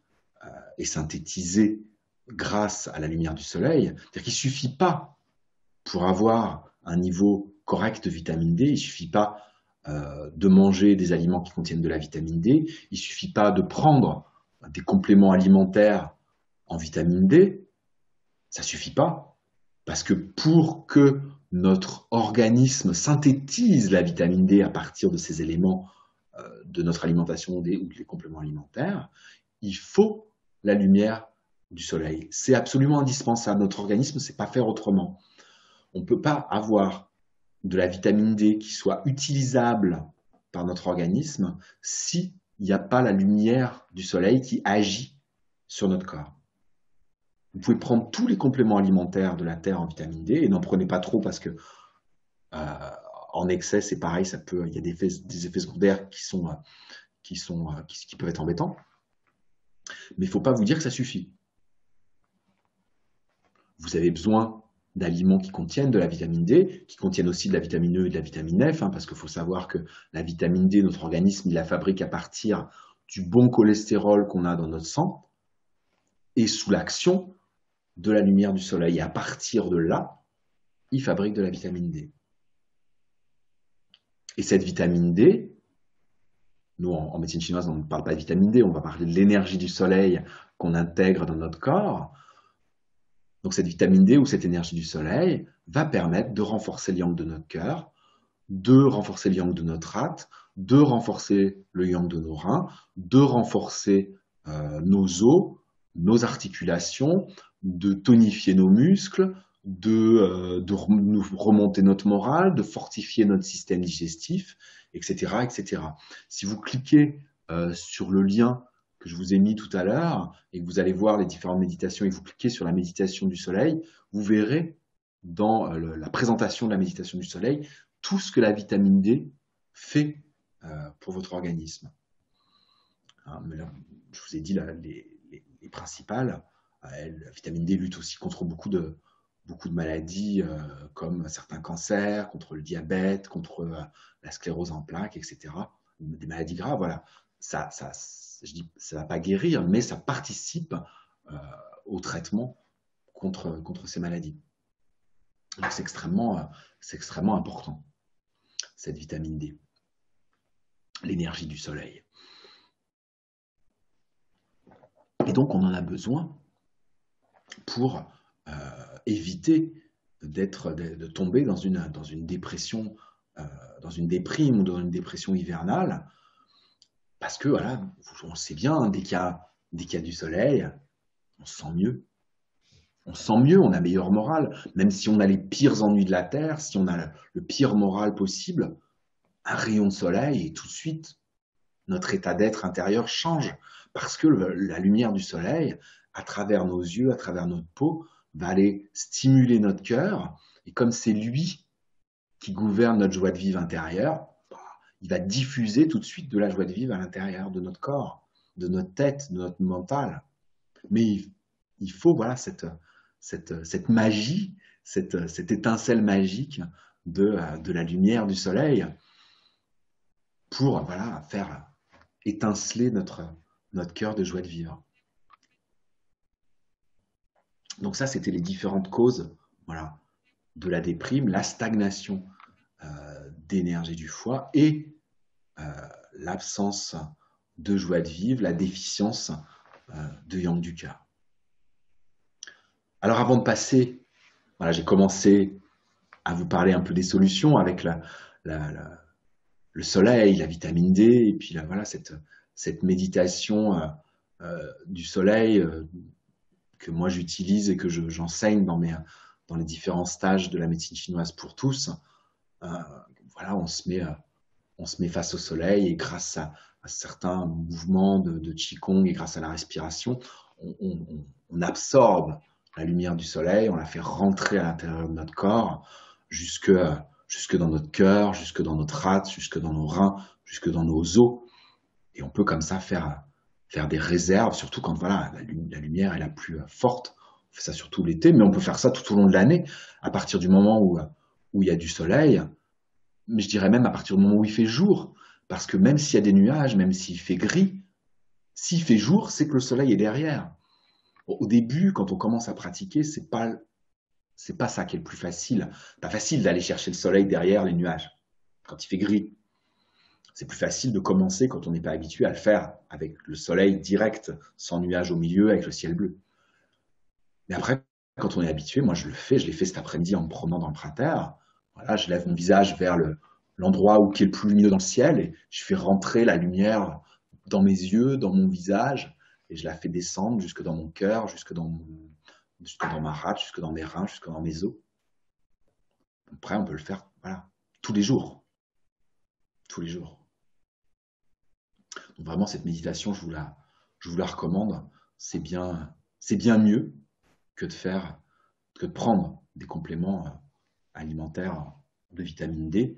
est synthétisée grâce à la lumière du soleil. C'est-à-dire qu'il ne suffit pas, pour avoir un niveau correct de vitamine D, il ne suffit pas de manger des aliments qui contiennent de la vitamine D, il ne suffit pas de prendre des compléments alimentaires en vitamine D, ça ne suffit pas. Parce que pour que notre organisme synthétise la vitamine D à partir de ces éléments de notre alimentation ou des compléments alimentaires, il faut la lumière du soleil. C'est absolument indispensable. Notre organisme ne sait pas faire autrement. On ne peut pas avoir de la vitamine D qui soit utilisable par notre organisme s'il n'y a pas la lumière du soleil qui agit sur notre corps. Vous pouvez prendre tous les compléments alimentaires de la Terre en vitamine D et n'en prenez pas trop parce que en excès, c'est pareil, il y a des effets secondaires qui peuvent être embêtants. Mais il ne faut pas vous dire que ça suffit. Vous avez besoin d'aliments qui contiennent de la vitamine D, qui contiennent aussi de la vitamine E et de la vitamine F, parce qu'il faut savoir que la vitamine D, notre organisme, il la fabrique à partir du bon cholestérol qu'on a dans notre sang et sous l'action de la lumière du soleil. Et à partir de là, il fabrique de la vitamine D. Et cette vitamine D, nous en médecine chinoise, on ne parle pas de vitamine D, on va parler de l'énergie du soleil qu'on intègre dans notre corps. Donc cette vitamine D ou cette énergie du soleil va permettre de renforcer le yang de notre cœur, de renforcer le yang de notre rate, de renforcer le yang de nos reins, de renforcer nos os, nos articulations, de tonifier nos muscles, de nous remonter notre morale, de fortifier notre système digestif, etc., etc. Si vous cliquez sur le lien que je vous ai mis tout à l'heure et que vous allez voir les différentes méditations et que vous cliquez sur la méditation du soleil, vous verrez dans la présentation de la méditation du soleil tout ce que la vitamine D fait pour votre organisme. Hein, mais là, je vous ai dit les principales. La vitamine D lutte aussi contre beaucoup de maladies comme certains cancers, contre le diabète, contre la sclérose en plaques, etc. Des maladies graves, voilà. Je dis, ça ne va pas guérir, mais ça participe au traitement contre ces maladies. Donc c'est extrêmement important, cette vitamine D, l'énergie du soleil. Et donc on en a besoin pour éviter de tomber dans une dépression, dans une déprime ou dans une dépression hivernale, parce que voilà, on sait bien, dès qu'il y a du soleil, on se sent mieux. On se sent mieux, on a meilleure morale. Même si on a les pires ennuis de la Terre, si on a le pire moral possible, un rayon de soleil et tout de suite, notre état d'être intérieur change. Parce que la lumière du soleil, à travers nos yeux, à travers notre peau, va aller stimuler notre cœur. Et comme c'est lui qui gouverne notre joie de vivre intérieure, il va diffuser tout de suite de la joie de vivre à l'intérieur de notre corps, de notre tête, de notre mental. Mais il faut voilà, cette magie, cette étincelle magique de la lumière du soleil pour voilà, faire étinceler notre cœur de joie de vivre. Donc ça, c'était les différentes causes voilà, de la déprime, la stagnation d'énergie du foie et l'absence de joie de vivre, la déficience de yang du cœur. Alors avant de passer, voilà, j'ai commencé à vous parler un peu des solutions avec le soleil, la vitamine D, et puis là, voilà, cette méditation du soleil que moi j'utilise et que j'enseigne dans les différents stages de la médecine chinoise pour tous. Voilà, on se met face au soleil et grâce à certains mouvements de Qigong et grâce à la respiration, on absorbe la lumière du soleil, on la fait rentrer à l'intérieur de notre corps jusque dans notre cœur, jusque dans notre rate, jusque dans nos reins, jusque dans nos os. Et on peut comme ça faire des réserves, surtout quand voilà, la lumière est la plus forte. On fait ça surtout l'été, mais on peut faire ça tout au long de l'année, à partir du moment où il y a du soleil, mais je dirais même à partir du moment où il fait jour. Parce que même s'il y a des nuages, même s'il fait gris, s'il fait jour, c'est que le soleil est derrière. Au début, quand on commence à pratiquer, c'est pas ça qui est le plus facile. Pas facile d'aller chercher le soleil derrière les nuages, quand il fait gris. C'est plus facile de commencer quand on n'est pas habitué à le faire avec le soleil direct, sans nuages au milieu, avec le ciel bleu. Mais après, quand on est habitué, moi je l'ai fait cet après-midi en me promenant dans le printemps. Voilà, je lève mon visage vers l'endroit qui est le plus lumineux dans le ciel et je fais rentrer la lumière dans mes yeux, dans mon visage, et je la fais descendre jusque dans mon cœur, jusque dans ma rate, jusque dans mes reins, jusque dans mes os. Après, on peut le faire voilà, tous les jours. Tous les jours. Donc vraiment, cette méditation, je vous la recommande. C'est bien mieux que de prendre des compléments alimentaires de vitamine D.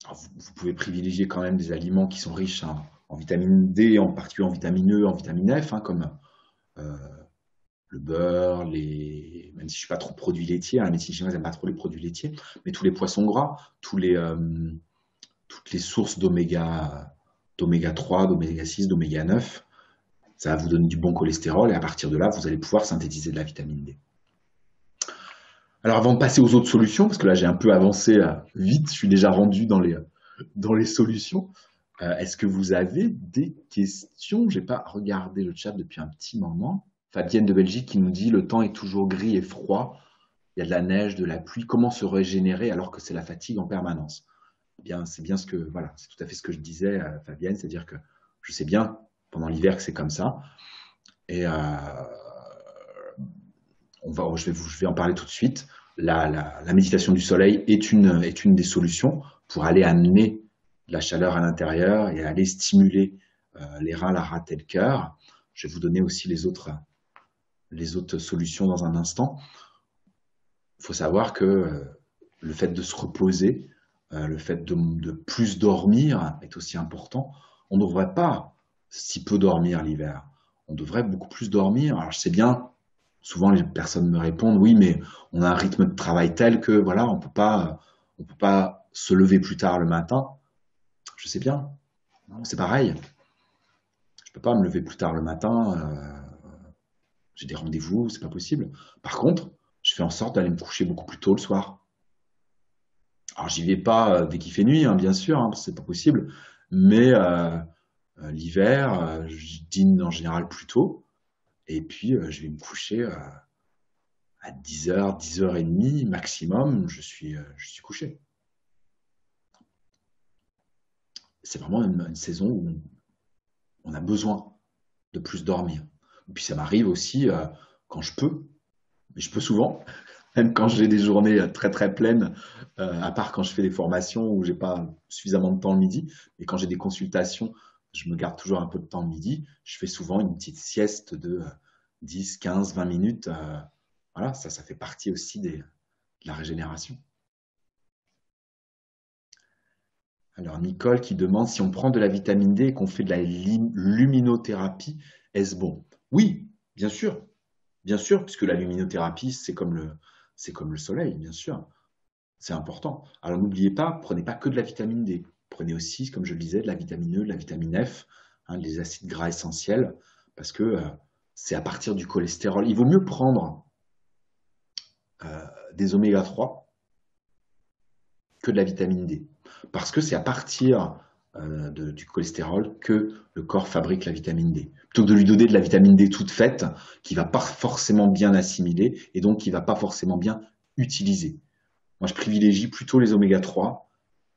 Alors, vous pouvez privilégier quand même des aliments qui sont riches en vitamine D, en particulier en vitamine E, en vitamine F, comme le beurre, même si je ne suis pas trop produit laitier, la médecine chinoise n'aime pas trop les produits laitiers, mais tous les poissons gras, toutes les sources d'oméga 3, d'oméga 6, d'oméga 9, ça va vous donner du bon cholestérol et à partir de là, vous allez pouvoir synthétiser de la vitamine D. Alors avant de passer aux autres solutions, parce que là j'ai un peu avancé vite, je suis déjà rendu dans les solutions, est-ce que vous avez des questions? Je n'ai pas regardé le chat depuis un petit moment. Fabienne de Belgique qui nous dit « Le temps est toujours gris et froid, il y a de la neige, de la pluie, comment se régénérer alors que c'est la fatigue en permanence ?» Bien, c'est bien voilà, c'est tout à fait ce que je disais, Fabienne, c'est-à-dire que je sais bien pendant l'hiver que c'est comme ça. Et je vais en parler tout de suite. La méditation du soleil est une des solutions pour aller amener de la chaleur à l'intérieur et aller stimuler les reins, la rate et le cœur. Je vais vous donner aussi les autres solutions dans un instant. Il faut savoir que le fait de se reposer, le fait de plus dormir est aussi important. On ne devrait pas si peu dormir l'hiver. On devrait beaucoup plus dormir. Alors je sais bien, souvent les personnes me répondent, oui, mais on a un rythme de travail tel que voilà, on peut pas se lever plus tard le matin. Je sais bien, c'est pareil. Je peux pas me lever plus tard le matin. J'ai des rendez-vous, c'est pas possible. Par contre, je fais en sorte d'aller me coucher beaucoup plus tôt le soir. Alors, j'y vais pas dès qu'il fait nuit, bien sûr, parce que c'est pas possible. Mais l'hiver, je dîne en général plus tôt. Et puis, je vais me coucher à 10h, 10h30 maximum. Je suis couché. C'est vraiment une saison où on a besoin de plus dormir. Et puis, ça m'arrive aussi, quand je peux, Mais je peux souvent, même quand j'ai des journées très très pleines, à part quand je fais des formations où j'ai pas suffisamment de temps le midi, mais quand j'ai des consultations, je me garde toujours un peu de temps le midi. Je fais souvent une petite sieste de 10, 15, 20 minutes. Voilà, ça fait partie aussi de la régénération. Alors, Nicole qui demande si on prend de la vitamine D et qu'on fait de la luminothérapie, est-ce bon? Oui, bien sûr, puisque la luminothérapie, c'est comme le soleil, bien sûr. C'est important. Alors, n'oubliez pas, prenez pas que de la vitamine D. Prenez aussi, comme je le disais, de la vitamine E, de la vitamine F, hein, les acides gras essentiels, parce que c'est à partir du cholestérol. Il vaut mieux prendre des oméga 3 que de la vitamine D. Parce que c'est à partir du cholestérol que le corps fabrique la vitamine D. Plutôt que de lui donner de la vitamine D toute faite, qui ne va pas forcément bien assimiler et donc qui ne va pas forcément bien utiliser. Moi, je privilégie plutôt les oméga 3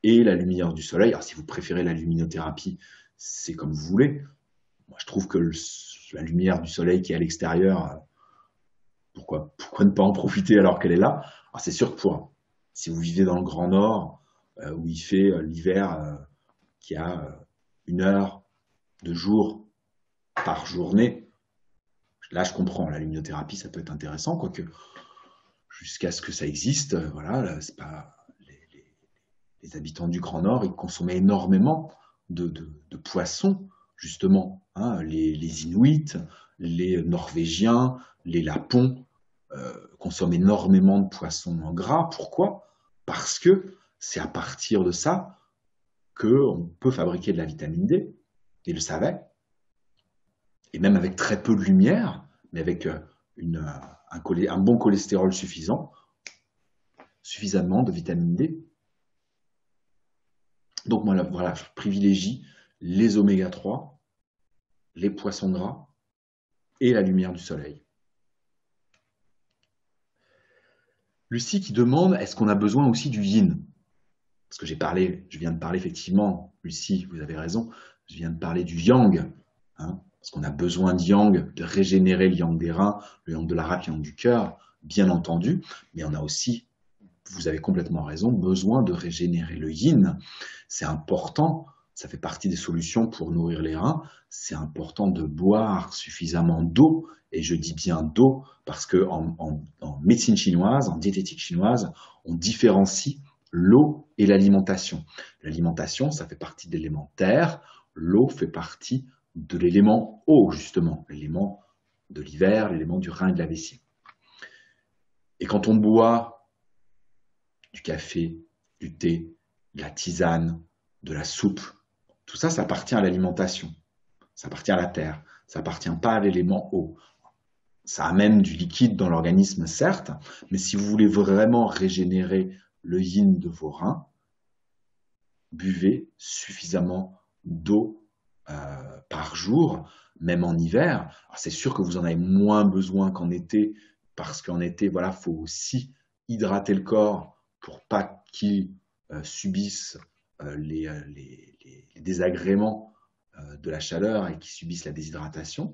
et la lumière du soleil. Alors, si vous préférez la luminothérapie, c'est comme vous voulez. Moi, je trouve que la lumière du soleil qui est à l'extérieur, pourquoi ne pas en profiter alors qu'elle est là? Alors, c'est sûr que si vous vivez dans le Grand Nord, où il fait l'hiver, qui a 1 heure de jour par journée, là je comprends, la luminothérapie ça peut être intéressant, quoique jusqu'à ce que ça existe, voilà, c'est pas les habitants du Grand Nord, ils consommaient énormément de poissons, justement, hein, les Inuits, les Norvégiens, les Lapons consomment énormément de poissons en gras. Pourquoi? Parce que c'est à partir de ça qu'on peut fabriquer de la vitamine D. Ils le savaient. Et même avec très peu de lumière, mais avec un bon cholestérol suffisant, suffisamment de vitamine D. Donc voilà, je privilégie les oméga 3, les poissons gras et la lumière du soleil. Lucie qui demande, est-ce qu'on a besoin aussi du yin? Parce que je viens de parler effectivement, Lucie, vous avez raison, je viens de parler du yang, hein, parce qu'on a besoin de yang, de régénérer le yang des reins, le yang de la rate, le yang du cœur, bien entendu, mais on a aussi, vous avez complètement raison, besoin de régénérer le yin. C'est important, ça fait partie des solutions pour nourrir les reins, c'est important de boire suffisamment d'eau, et je dis bien d'eau, parce qu'en médecine chinoise, en diététique chinoise, on différencie l'eau et l'alimentation. L'alimentation, ça fait partie de l'élément terre, l'eau fait partie de l'élément eau, justement, l'élément de l'hiver, l'élément du rein et de la vessie. Et quand on boit du café, du thé, de la tisane, de la soupe, tout ça, ça appartient à l'alimentation, ça appartient à la terre, ça appartient pas à l'élément eau. Ça amène du liquide dans l'organisme, certes, mais si vous voulez vraiment régénérer le yin de vos reins, buvez suffisamment d'eau par jour, même en hiver. C'est sûr que vous en avez moins besoin qu'en été, parce qu'en été, voilà, faut aussi hydrater le corps pour pas qu'il subisse les désagréments de la chaleur et qu'il subisse la déshydratation.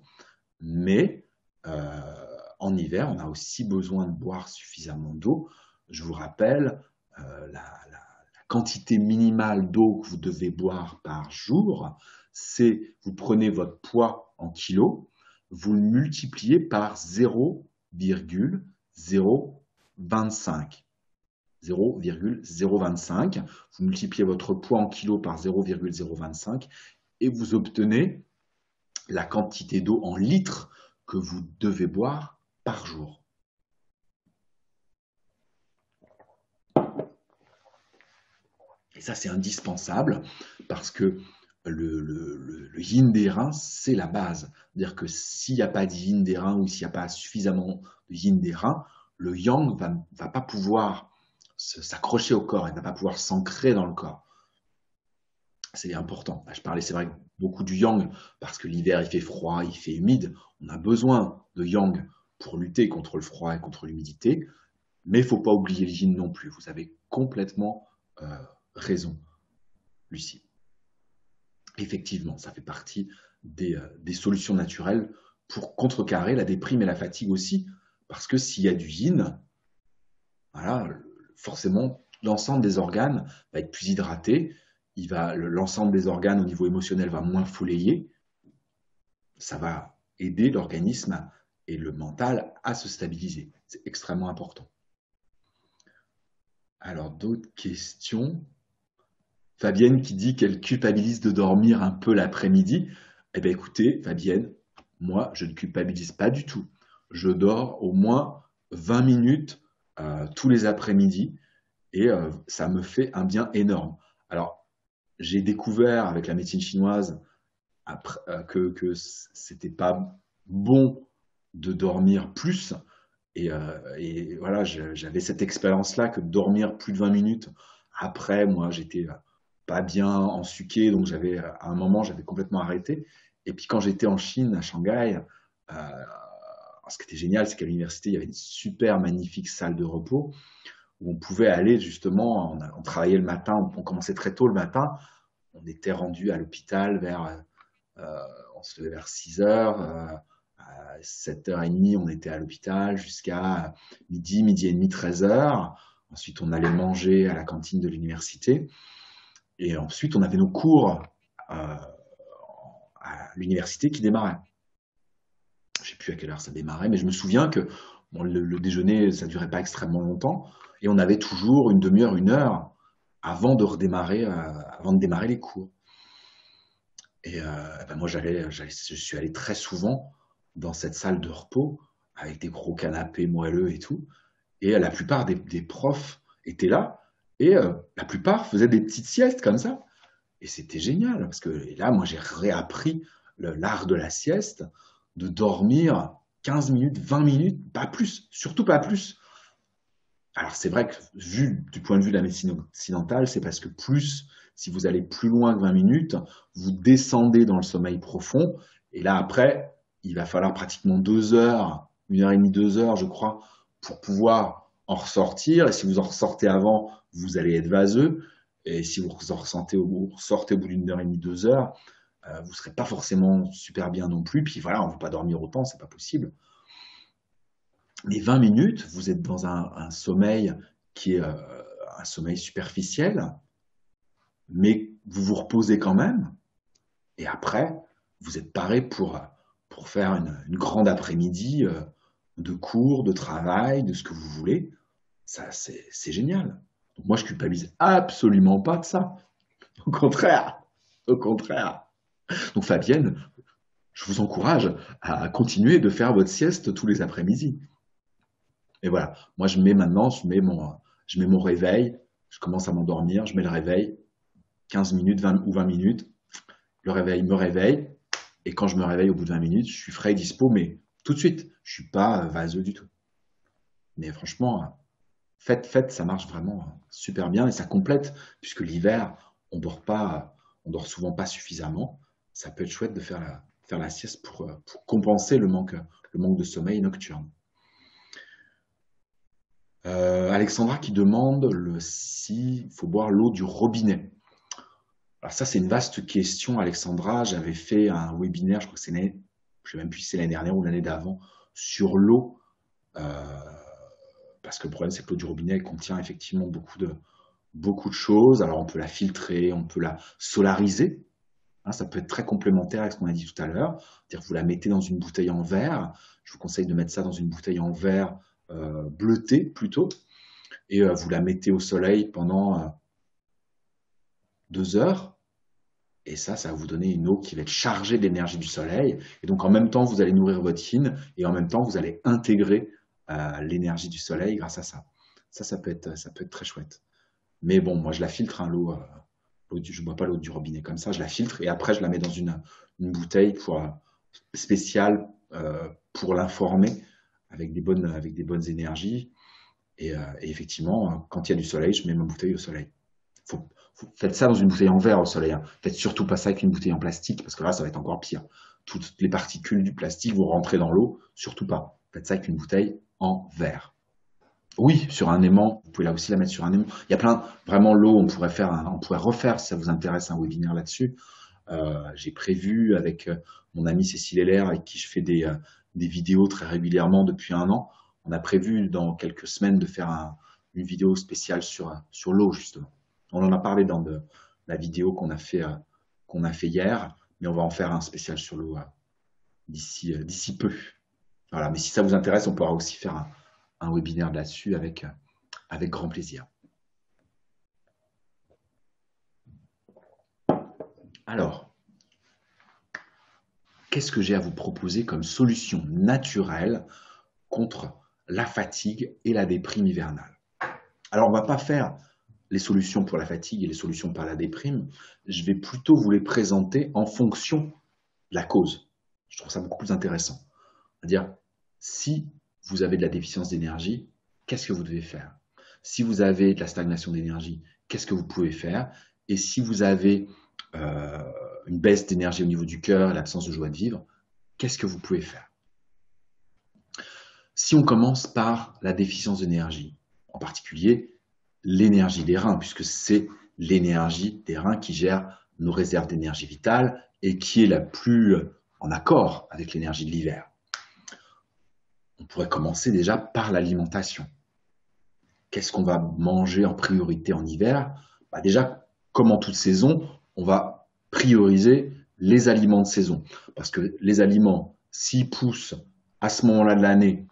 Mais en hiver, on a aussi besoin de boire suffisamment d'eau. Je vous rappelle la quantité minimale d'eau que vous devez boire par jour, c'est vous prenez votre poids en kilos, vous le multipliez par 0,025. 0,025. Vous multipliez votre poids en kilos par 0,025 et vous obtenez la quantité d'eau en litres que vous devez boire par jour. Et ça, c'est indispensable parce que le yin des reins, c'est la base. C'est-à-dire que s'il n'y a pas de yin des reins ou s'il n'y a pas suffisamment de yin des reins, le yang ne va pas pouvoir s'accrocher au corps, il ne va pas pouvoir s'ancrer dans le corps. C'est important. Je parlais, c'est vrai, beaucoup du yang parce que l'hiver, il fait froid, il fait humide. On a besoin de yang pour lutter contre le froid et contre l'humidité. Mais il ne faut pas oublier le yin non plus. Vous avez complètement raison, Lucie. Effectivement, ça fait partie des solutions naturelles pour contrecarrer la déprime et la fatigue aussi, Parce que s'il y a du yin, voilà, forcément, l'ensemble des organes va être plus hydraté. L'ensemble des organes au niveau émotionnel va moins folléyer. Ça va aider l'organisme et le mental à se stabiliser. C'est extrêmement important. Alors, d'autres questions? Fabienne qui dit qu'elle culpabilise de dormir un peu l'après-midi. Eh bien, écoutez, Fabienne, moi, je ne culpabilise pas du tout. Je dors au moins 20 minutes tous les après-midi et ça me fait un bien énorme. Alors, j'ai découvert avec la médecine chinoise que c'était pas bon de dormir plus. Et voilà, j'avais cette expérience-là que de dormir plus de 20 minutes. Après, moi, j'étais pas bien ensuqué, donc à un moment, j'avais complètement arrêté. Et puis quand j'étais en Chine, à Shanghai, ce qui était génial, c'est qu'à l'université, il y avait une super magnifique salle de repos où on pouvait aller justement, on travaillait le matin, on commençait très tôt le matin, on était rendu à l'hôpital euh, on se levait vers 6 heures, à 7h30, on était à l'hôpital jusqu'à midi, midi et demi, 13h. Ensuite, on allait manger à la cantine de l'université. Et ensuite, on avait nos cours à l'université qui démarraient. Je ne sais plus à quelle heure ça démarrait, mais je me souviens que bon, le déjeuner, ça ne durait pas extrêmement longtemps. Et on avait toujours une demi-heure, une heure avant de démarrer les cours. Et ben moi, je suis allé très souvent dans cette salle de repos avec des gros canapés moelleux et tout. Et la plupart des profs étaient là et la plupart faisaient des petites siestes comme ça. Et c'était génial parce que là, moi, j'ai réappris l'art de la sieste, de dormir 15 minutes, 20 minutes, pas plus, surtout pas plus. Alors, c'est vrai que vu du point de vue de la médecine occidentale, c'est parce que si vous allez plus loin que 20 minutes, vous descendez dans le sommeil profond. Et là, après, il va falloir pratiquement 2 heures, 1h30, 2 heures, je crois, pour pouvoir en ressortir. Et si vous en ressortez avant, vous allez être vaseux. Et si vous en sortez au bout d'une heure et demie, 2 heures, vous ne serez pas forcément super bien non plus. Puis voilà, on ne veut pas dormir autant, c'est pas possible. Mais 20 minutes, vous êtes dans un sommeil qui est un sommeil superficiel, mais vous vous reposez quand même. Et après, vous êtes paré pour faire une grande après-midi de cours, de travail, de ce que vous voulez. Ça, c'est génial. Donc moi, je culpabilise absolument pas de ça. Au contraire. Au contraire. Donc Fabienne, je vous encourage à continuer de faire votre sieste tous les après-midi. Et voilà, moi je mets mon réveil, je commence à m'endormir, je mets le réveil, 15 minutes 20, ou 20 minutes, le réveil me réveille, et quand je me réveille au bout de 20 minutes, je suis frais et dispo, mais tout de suite, je ne suis pas vaseux du tout. Mais franchement, faites, ça marche vraiment super bien, et ça complète, puisque l'hiver, on dort souvent pas suffisamment, ça peut être chouette de faire la sieste pour compenser le manque de sommeil nocturne. Alexandra qui demande s'il faut boire l'eau du robinet. Alors ça, c'est une vaste question, Alexandra. J'avais fait un webinaire, je crois que je ne sais même plus si c'est l'année dernière ou l'année d'avant, sur l'eau. Parce que le problème, c'est que l'eau du robinet contient effectivement beaucoup de choses. Alors, on peut la filtrer, on peut la solariser. Hein, ça peut être très complémentaire avec ce qu'on a dit tout à l'heure. C'est-à-dire que vous la mettez dans une bouteille en verre. Je vous conseille de mettre ça dans une bouteille en verre bleutée plutôt. Et vous la mettez au soleil pendant 2 heures. Et ça va vous donner une eau qui va être chargée d'énergie du soleil. Et donc, en même temps, vous allez nourrir votre yin et en même temps, vous allez intégrer l'énergie du soleil grâce à ça. Ça peut être très chouette. Mais bon, moi, je la filtre, hein, l'eau. Je ne bois pas l'eau du robinet comme ça. Je la filtre et après, je la mets dans une bouteille spéciale pour l'informer avec des bonnes énergies. Et effectivement, quand il y a du soleil, je mets ma bouteille au soleil. Faites ça dans une bouteille en verre au soleil. Hein. Faites surtout pas ça avec une bouteille en plastique, parce que là, ça va être encore pire. Toutes les particules du plastique vont rentrer dans l'eau. Surtout pas. Faites ça avec une bouteille en verre. Oui, sur un aimant. Vous pouvez là aussi la mettre sur un aimant. Il y a plein, vraiment l'eau, on pourrait refaire si ça vous intéresse un webinaire là-dessus. J'ai prévu avec mon amie Cécile Heller, avec qui je fais des vidéos très régulièrement depuis 1 an. On a prévu dans quelques semaines de faire une vidéo spéciale sur l'eau, justement. On en a parlé dans la vidéo qu'on a fait hier, mais on va en faire un spécial sur l'eau d'ici peu. Voilà, mais si ça vous intéresse, on pourra aussi faire un webinaire là-dessus avec grand plaisir. Alors, qu'est-ce que j'ai à vous proposer comme solution naturelle contre la fatigue et la déprime hivernale? Alors, on ne va pas faire les solutions pour la fatigue et les solutions pour la déprime. Je vais plutôt vous les présenter en fonction de la cause. Je trouve ça beaucoup plus intéressant. C'est-à-dire, si vous avez de la déficience d'énergie, qu'est-ce que vous devez faire? Si vous avez de la stagnation d'énergie, qu'est-ce que vous pouvez faire? Et si vous avez une baisse d'énergie au niveau du cœur, l'absence de joie de vivre, qu'est-ce que vous pouvez faire? Si on commence par la déficience d'énergie, en particulier l'énergie des reins, puisque c'est l'énergie des reins qui gère nos réserves d'énergie vitale et qui est la plus en accord avec l'énergie de l'hiver. On pourrait commencer déjà par l'alimentation. Qu'est-ce qu'on va manger en priorité en hiver? Déjà, comme en toute saison, on va prioriser les aliments de saison. Parce que les aliments, s'ils poussent à ce moment-là de l'année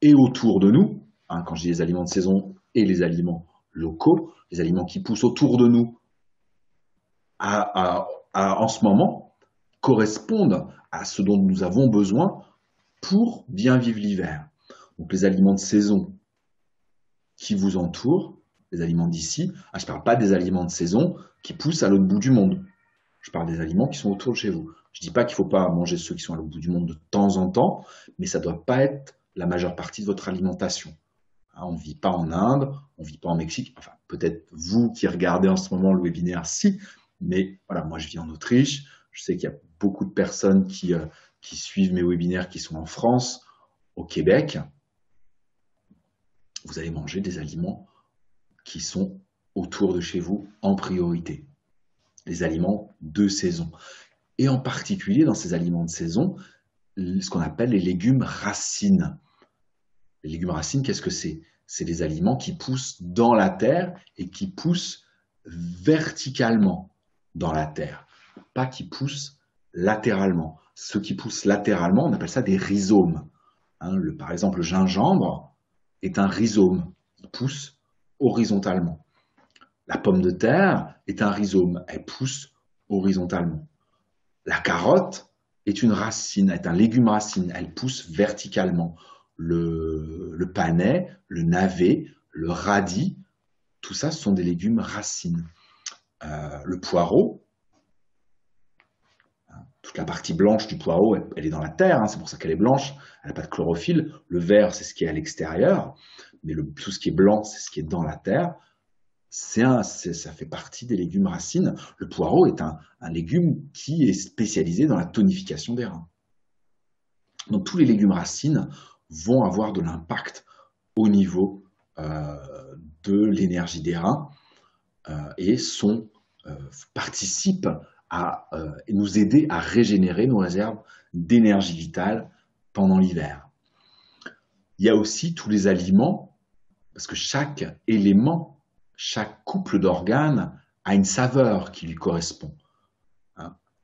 et autour de nous, quand je dis les aliments de saison et les aliments locaux, les aliments qui poussent autour de nous en ce moment, correspondent à ce dont nous avons besoin pour bien vivre l'hiver. Donc les aliments de saison qui vous entourent, les aliments d'ici, je ne parle pas des aliments de saison qui poussent à l'autre bout du monde. Je parle des aliments qui sont autour de chez vous. Je ne dis pas qu'il ne faut pas manger ceux qui sont à l'autre bout du monde de temps en temps, mais ça ne doit pas être la majeure partie de votre alimentation. On ne vit pas en Inde, on ne vit pas en Mexique. Enfin, peut-être vous qui regardez en ce moment le webinaire, si. Mais voilà, moi je vis en Autriche. Je sais qu'il y a beaucoup de personnes qui suivent mes webinaires qui sont en France, au Québec. Vous allez manger des aliments qui sont autour de chez vous en priorité. Les aliments de saison. Et en particulier dans ces aliments de saison, ce qu'on appelle les légumes racines. Les légumes racines, qu'est-ce que c'est? C'est des aliments qui poussent dans la terre et qui poussent verticalement dans la terre, pas qui poussent latéralement. Ceux qui poussent latéralement, on appelle ça des rhizomes. Par exemple, le gingembre est un rhizome, il pousse horizontalement. La pomme de terre est un rhizome, elle pousse horizontalement. La carotte est une racine, est un légume racine, elle pousse verticalement. Le panais, le navet, le radis, tout ça sont des légumes racines. Le poireau, toute la partie blanche du poireau, elle est dans la terre, c'est pour ça qu'elle est blanche, elle n'a pas de chlorophylle. Le vert, c'est ce qui est à l'extérieur, mais tout ce qui est blanc, c'est ce qui est dans la terre. Ça fait partie des légumes racines. Le poireau est un légume qui est spécialisé dans la tonification des reins. Donc tous les légumes racines vont avoir de l'impact au niveau de l'énergie des reins et participent à nous aider à régénérer nos réserves d'énergie vitale pendant l'hiver. Il y a aussi tous les aliments, parce que chaque élément, chaque couple d'organes a une saveur qui lui correspond.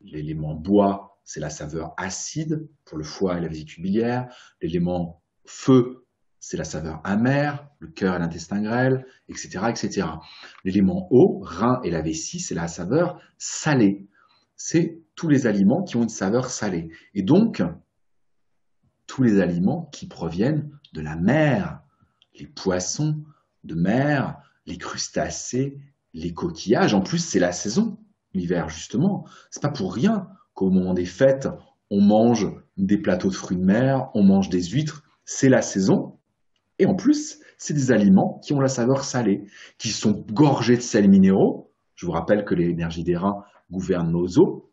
L'élément bois, c'est la saveur acide pour le foie et la vésicule biliaire. L'élément feu, c'est la saveur amère, le cœur et l'intestin grêle, etc., etc. L'élément eau, rein et la vessie, c'est la saveur salée. C'est tous les aliments qui ont une saveur salée. Et donc, tous les aliments qui proviennent de la mer, les poissons de mer, les crustacés, les coquillages. En plus, c'est la saison, l'hiver, justement. C'est pas pour rien qu'au moment des fêtes, on mange des plateaux de fruits de mer, on mange des huîtres. C'est la saison. Et en plus, c'est des aliments qui ont la saveur salée, qui sont gorgés de sels minéraux. Je vous rappelle que l'énergie des reins gouverne nos os.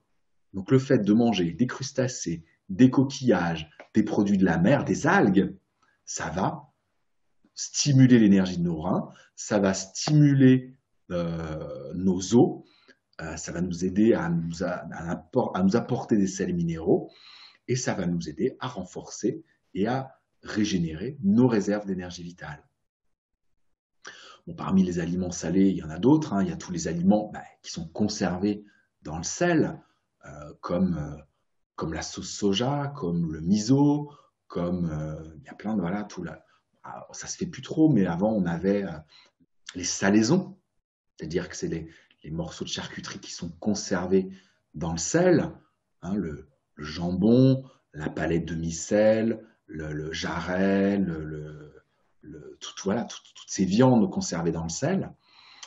Donc le fait de manger des crustacés, des coquillages, des produits de la mer, des algues, ça va stimuler l'énergie de nos reins, ça va stimuler nos os, ça va nous aider à nous apporter des sels minéraux et ça va nous aider à renforcer et à régénérer nos réserves d'énergie vitale. Bon, parmi les aliments salés, il y en a d'autres, hein. Il y a tous les aliments qui sont conservés dans le sel, comme la sauce soja, comme le miso, il y a plein de, voilà, ça se fait plus trop, mais avant on avait les salaisons, c'est-à-dire que c'est les morceaux de charcuterie qui sont conservés dans le sel, hein, le jambon, la palette de micelle, le jarret, voilà, toutes ces viandes conservées dans le sel.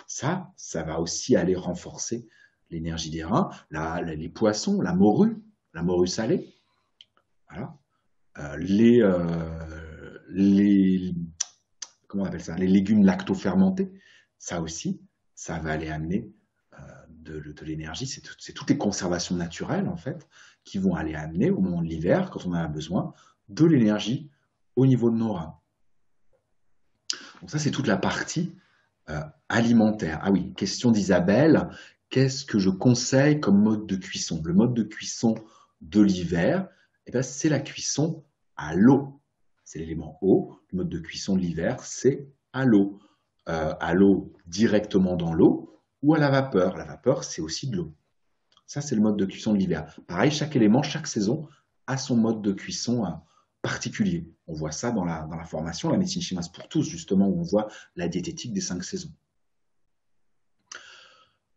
Ça va aussi aller renforcer l'énergie des reins. Les poissons, la morue salée, voilà. Comment on appelle ça, les légumes lacto-fermentés, ça aussi, ça va aller amener de l'énergie. C'est toutes les conservations naturelles, en fait, qui vont aller amener, au moment de l'hiver, quand on en a besoin, de l'énergie au niveau de nos reins. Donc ça, c'est toute la partie alimentaire. Ah oui, question d'Isabelle. Qu'est-ce que je conseille comme mode de cuisson? Le mode de cuisson de l'hiver, c'est la cuisson à l'eau. C'est l'élément eau. Le mode de cuisson de l'hiver, c'est à l'eau. À l'eau directement dans l'eau ou à la vapeur. La vapeur, c'est aussi de l'eau. Ça, c'est le mode de cuisson de l'hiver. Pareil, chaque élément, chaque saison a son mode de cuisson particulier. On voit ça dans la formation, la médecine chinoise pour tous, justement, où on voit la diététique des 5 saisons.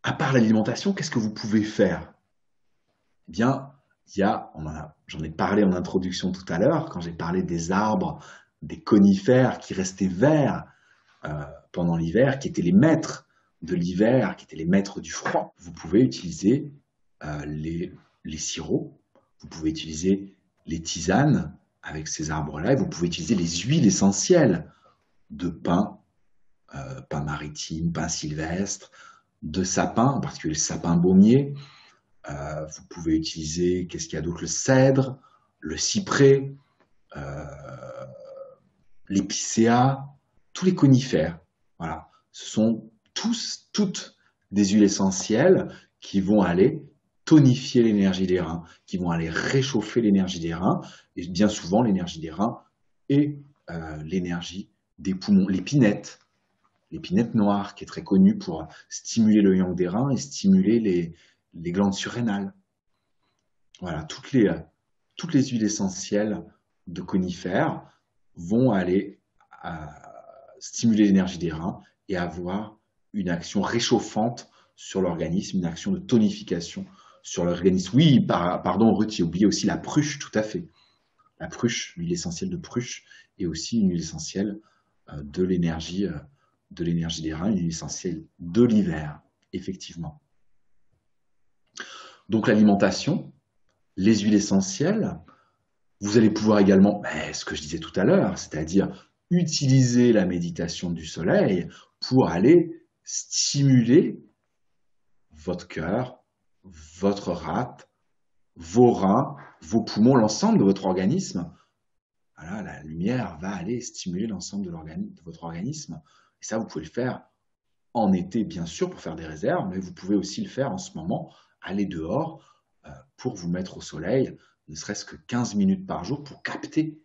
À part l'alimentation, qu'est-ce que vous pouvez faire? Eh bien, j'en ai parlé en introduction tout à l'heure, quand j'ai parlé des arbres, des conifères qui restaient verts pendant l'hiver, qui étaient les maîtres de l'hiver, qui étaient les maîtres du froid. Vous pouvez utiliser les sirops, vous pouvez utiliser les tisanes avec ces arbres-là, et vous pouvez utiliser les huiles essentielles de pin, pin maritime, pin sylvestre, de sapin, en particulier le sapin baumier. Vous pouvez utiliser, qu'est-ce qu'il y a d'autre? Le cèdre, le cyprès, l'épicéa, tous les conifères. Voilà. Ce sont toutes des huiles essentielles qui vont aller tonifier l'énergie des reins, qui vont aller réchauffer l'énergie des reins, et bien souvent l'énergie des reins et l'énergie des poumons. L'épinette noire, qui est très connue pour stimuler le yang des reins et stimuler les glandes surrénales. Voilà, toutes les huiles essentielles de conifères vont aller stimuler l'énergie des reins et avoir une action réchauffante sur l'organisme, une action de tonification sur l'organisme. Oui, pardon Ruth, j'ai oublié aussi la pruche, tout à fait. La pruche, l'huile essentielle de pruche, est aussi une huile essentielle de l'énergie des reins, une huile essentielle de l'hiver, effectivement. Donc l'alimentation, les huiles essentielles, vous allez pouvoir également, ce que je disais tout à l'heure, c'est-à-dire utiliser la méditation du soleil pour aller stimuler votre cœur, votre rate, vos reins, vos poumons, l'ensemble de votre organisme. Voilà, la lumière va aller stimuler l'ensemble de votre organisme. Et ça, vous pouvez le faire en été, bien sûr, pour faire des réserves, mais vous pouvez aussi le faire en ce moment, aller dehors pour vous mettre au soleil, ne serait-ce que 15 minutes par jour pour capter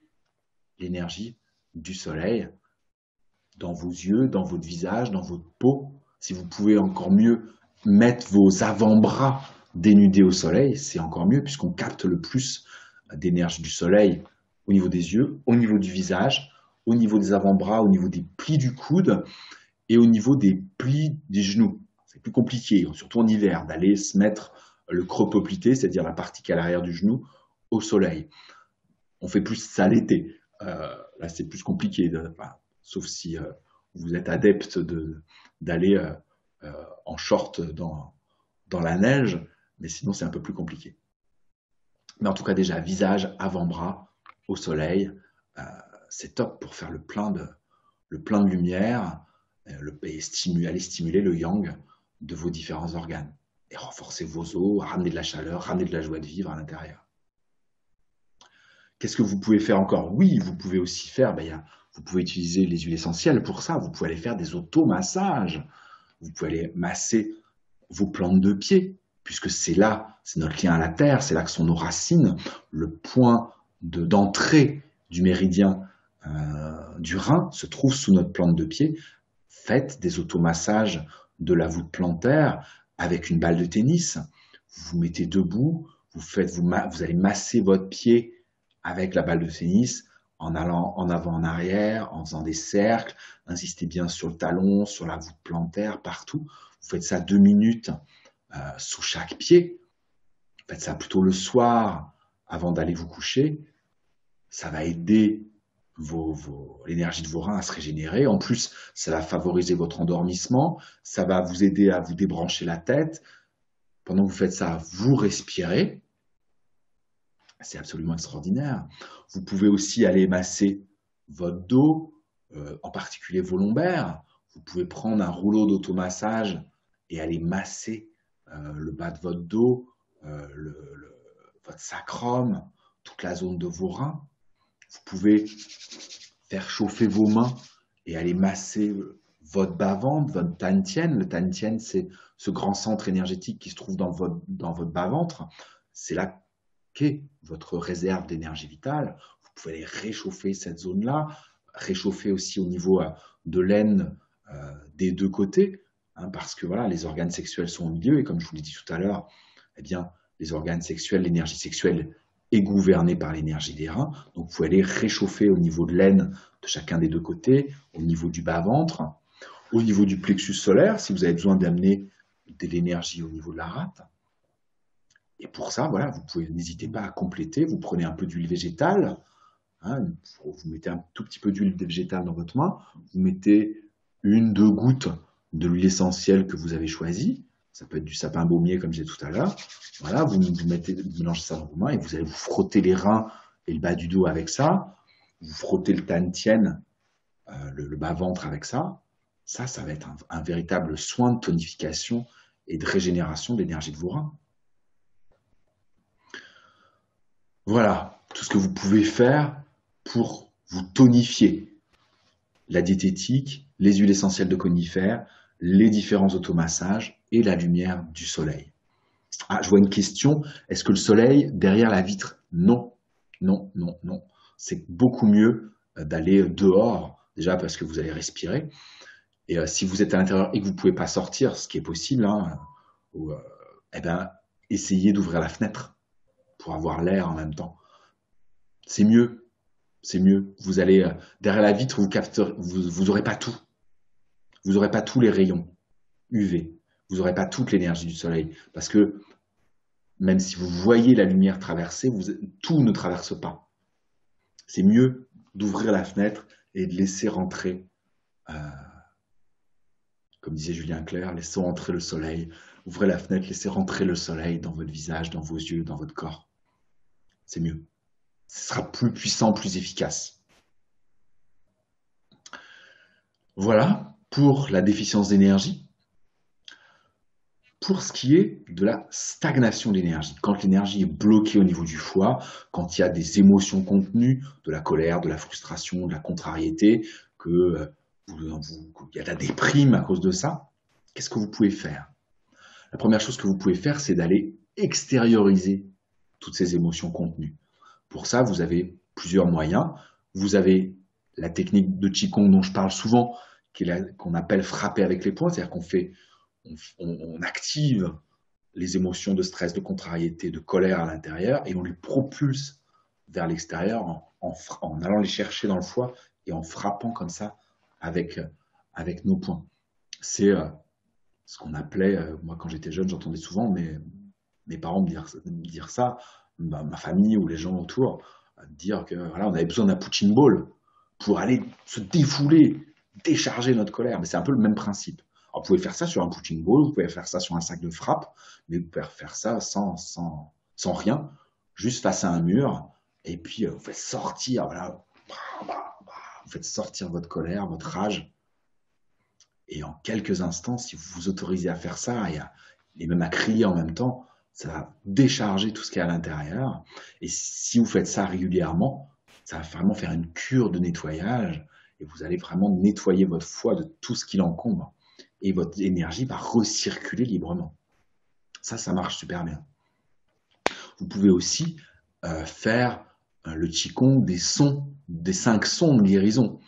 l'énergie du soleil dans vos yeux, dans votre visage, dans votre peau. Si vous pouvez encore mieux mettre vos avant-bras dénudés au soleil, c'est encore mieux puisqu'on capte le plus d'énergie du soleil au niveau des yeux, au niveau du visage, au niveau des avant-bras, au niveau des plis du coude et au niveau des plis des genoux. C'est plus compliqué, surtout en hiver, d'aller se mettre le creux poplité, c'est-à-dire la partie qui est à l'arrière du genou, au soleil. On fait plus ça l'été. Là, c'est plus compliqué, sauf si vous êtes adepte d'aller en short dans la neige, mais sinon c'est un peu plus compliqué. Mais en tout cas, déjà, visage, avant-bras, au soleil, c'est top pour faire le plein de lumière, aller stimuler le yang de vos différents organes et renforcer vos os, ramener de la chaleur, ramener de la joie de vivre à l'intérieur. Qu'est-ce que vous pouvez faire encore? Oui, vous pouvez aussi faire, vous pouvez utiliser les huiles essentielles pour ça, vous pouvez aller faire des automassages, vous pouvez aller masser vos plantes de pied, puisque c'est là, c'est notre lien à la terre, c'est là que sont nos racines, le point d'entrée du méridien du rein se trouve sous notre plante de pied. Faites des automassages de la voûte plantaire avec une balle de tennis. Vous vous mettez debout, vous allez masser votre pied avec la balle de tennis en allant en avant, en arrière, en faisant des cercles. Insistez bien sur le talon, sur la voûte plantaire, partout. Vous faites ça 2 minutes sous chaque pied. Faites ça plutôt le soir avant d'aller vous coucher. Ça va aider l'énergie de vos reins à se régénérer. En plus, ça va favoriser votre endormissement. Ça va vous aider à vous débrancher la tête. Pendant que vous faites ça, vous respirez. C'est absolument extraordinaire. Vous pouvez aussi aller masser votre dos, en particulier vos lombaires. Vous pouvez prendre un rouleau d'automassage et aller masser le bas de votre dos, votre sacrum, toute la zone de vos reins. Vous pouvez faire chauffer vos mains et aller masser votre bas-ventre, votre dantian. Le dantian, c'est ce grand centre énergétique qui se trouve dans votre bas-ventre. C'est là qu'est votre réserve d'énergie vitale. Vous pouvez aller réchauffer cette zone-là, réchauffer aussi au niveau de l'aine des deux côtés, hein, parce que voilà, les organes sexuels sont au milieu, et comme je vous l'ai dit tout à l'heure, eh bien, les organes sexuels, l'énergie sexuelle est gouvernée par l'énergie des reins. Donc, vous pouvez aller réchauffer au niveau de l'aine de chacun des deux côtés, au niveau du bas-ventre, au niveau du plexus solaire, si vous avez besoin d'amener de l'énergie au niveau de la rate. Et pour ça, voilà, n'hésitez pas à compléter. Vous prenez un peu d'huile végétale, hein, vous mettez un tout petit peu d'huile végétale dans votre main, vous mettez 1-2 gouttes de l'huile essentielle que vous avez choisie. Ça peut être du sapin baumier, comme je disais tout à l'heure. Voilà, vous mélangez ça dans vos mains et vous allez vous frotter les reins et le bas du dos avec ça. Vous frottez le dantian, le bas-ventre avec ça. Ça va être un véritable soin de tonification et de régénération de l'énergie de vos reins. Voilà tout ce que vous pouvez faire pour vous tonifier. La diététique, les huiles essentielles de conifères, les différents automassages et la lumière du soleil. Ah, je vois une question. Est-ce que le soleil derrière la vitre? Non, non, non, non. C'est beaucoup mieux d'aller dehors, déjà parce que vous allez respirer. Et si vous êtes à l'intérieur et que vous ne pouvez pas sortir, ce qui est possible, hein, eh ben, essayez d'ouvrir la fenêtre pour avoir l'air en même temps. C'est mieux. C'est mieux. Vous allez derrière la vitre, vous n'aurez pas tout. Vous n'aurez pas tous les rayons UV. Vous n'aurez pas toute l'énergie du soleil. Parce que même si vous voyez la lumière traverser, tout ne traverse pas. C'est mieux d'ouvrir la fenêtre et de laisser rentrer, comme disait Julien Clerc, laissez rentrer le soleil. Ouvrez la fenêtre, laissez rentrer le soleil dans votre visage, dans vos yeux, dans votre corps. C'est mieux. Ce sera plus puissant, plus efficace. Voilà pour la déficience d'énergie. Pour ce qui est de la stagnation d'énergie, quand l'énergie est bloquée au niveau du foie, quand il y a des émotions contenues, de la colère, de la frustration, de la contrariété, qu'il y a de la déprime à cause de ça, qu'est-ce que vous pouvez faire? La première chose que vous pouvez faire, c'est d'aller extérioriser toutes ces émotions contenues. Pour ça, vous avez plusieurs moyens. Vous avez la technique de Qigong dont je parle souvent, qu'on appelle frapper avec les poings, c'est-à-dire on active les émotions de stress, de contrariété, de colère à l'intérieur et on les propulse vers l'extérieur en allant les chercher dans le foie et en frappant comme ça avec nos poings. C'est ce qu'on appelait, moi quand j'étais jeune, j'entendais souvent mes parents me dire ça, ma famille ou les gens autour, dire que voilà, on avait besoin d'un punching ball pour aller se défouler, décharger notre colère. Mais c'est un peu le même principe. Alors, vous pouvez faire ça sur un punching ball, vous pouvez faire ça sur un sac de frappe, mais vous pouvez faire ça sans rien, juste face à un mur, et puis vous faites sortir, voilà, vous faites sortir votre colère, votre rage, et en quelques instants, si vous vous autorisez à faire ça, et même à crier en même temps, ça va décharger tout ce qui est à l'intérieur. Et si vous faites ça régulièrement, ça va vraiment faire une cure de nettoyage, et vous allez vraiment nettoyer votre foie de tout ce qui l'encombre. Et votre énergie va recirculer librement. Ça marche super bien. Vous pouvez aussi faire le Qigong des sons, des 5 sons de guérison.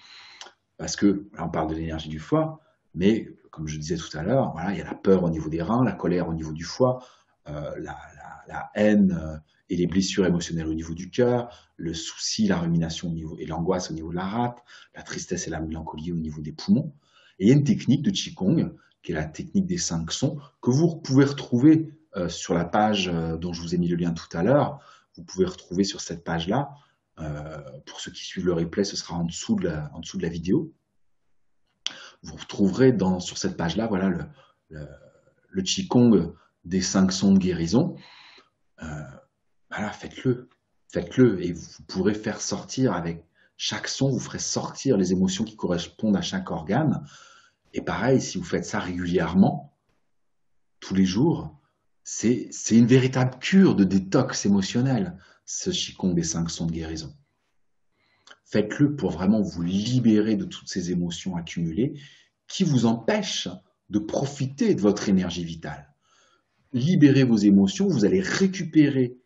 Parce que, là, on parle de l'énergie du foie, mais comme je disais tout à l'heure, voilà, il y a la peur au niveau des reins, la colère au niveau du foie, la haine et les blessures émotionnelles au niveau du cœur, le souci, la rumination au niveau, et l'angoisse au niveau de la rate, la tristesse et la mélancolie au niveau des poumons. Et il y a une technique de Qigong, qui est la technique des 5 sons, que vous pouvez retrouver sur la page dont je vous ai mis le lien tout à l'heure. Vous pouvez retrouver sur cette page-là. Pour ceux qui suivent le replay, ce sera en dessous de la vidéo. Vous retrouverez sur cette page-là voilà, le Qigong des 5 sons de guérison. Voilà, faites-le. Faites-le et vous pourrez faire sortir avec chaque son, vous ferez sortir les émotions qui correspondent à chaque organe. Et pareil, si vous faites ça régulièrement, tous les jours, c'est une véritable cure de détox émotionnel, ce Qigong des 5 sons de guérison. Faites-le pour vraiment vous libérer de toutes ces émotions accumulées qui vous empêchent de profiter de votre énergie vitale. Libérez vos émotions, vous allez récupérer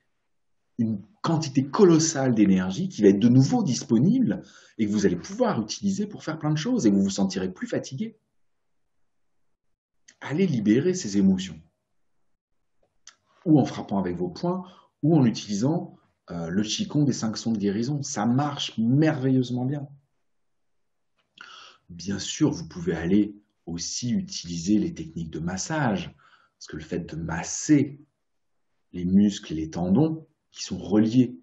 une quantité colossale d'énergie qui va être de nouveau disponible et que vous allez pouvoir utiliser pour faire plein de choses et vous vous sentirez plus fatigué. Allez libérer ces émotions. Ou en frappant avec vos poings, ou en utilisant le Qigong des 5 sons de guérison. Ça marche merveilleusement bien. Bien sûr, vous pouvez aller aussi utiliser les techniques de massage, parce que le fait de masser les muscles et les tendons qui sont reliés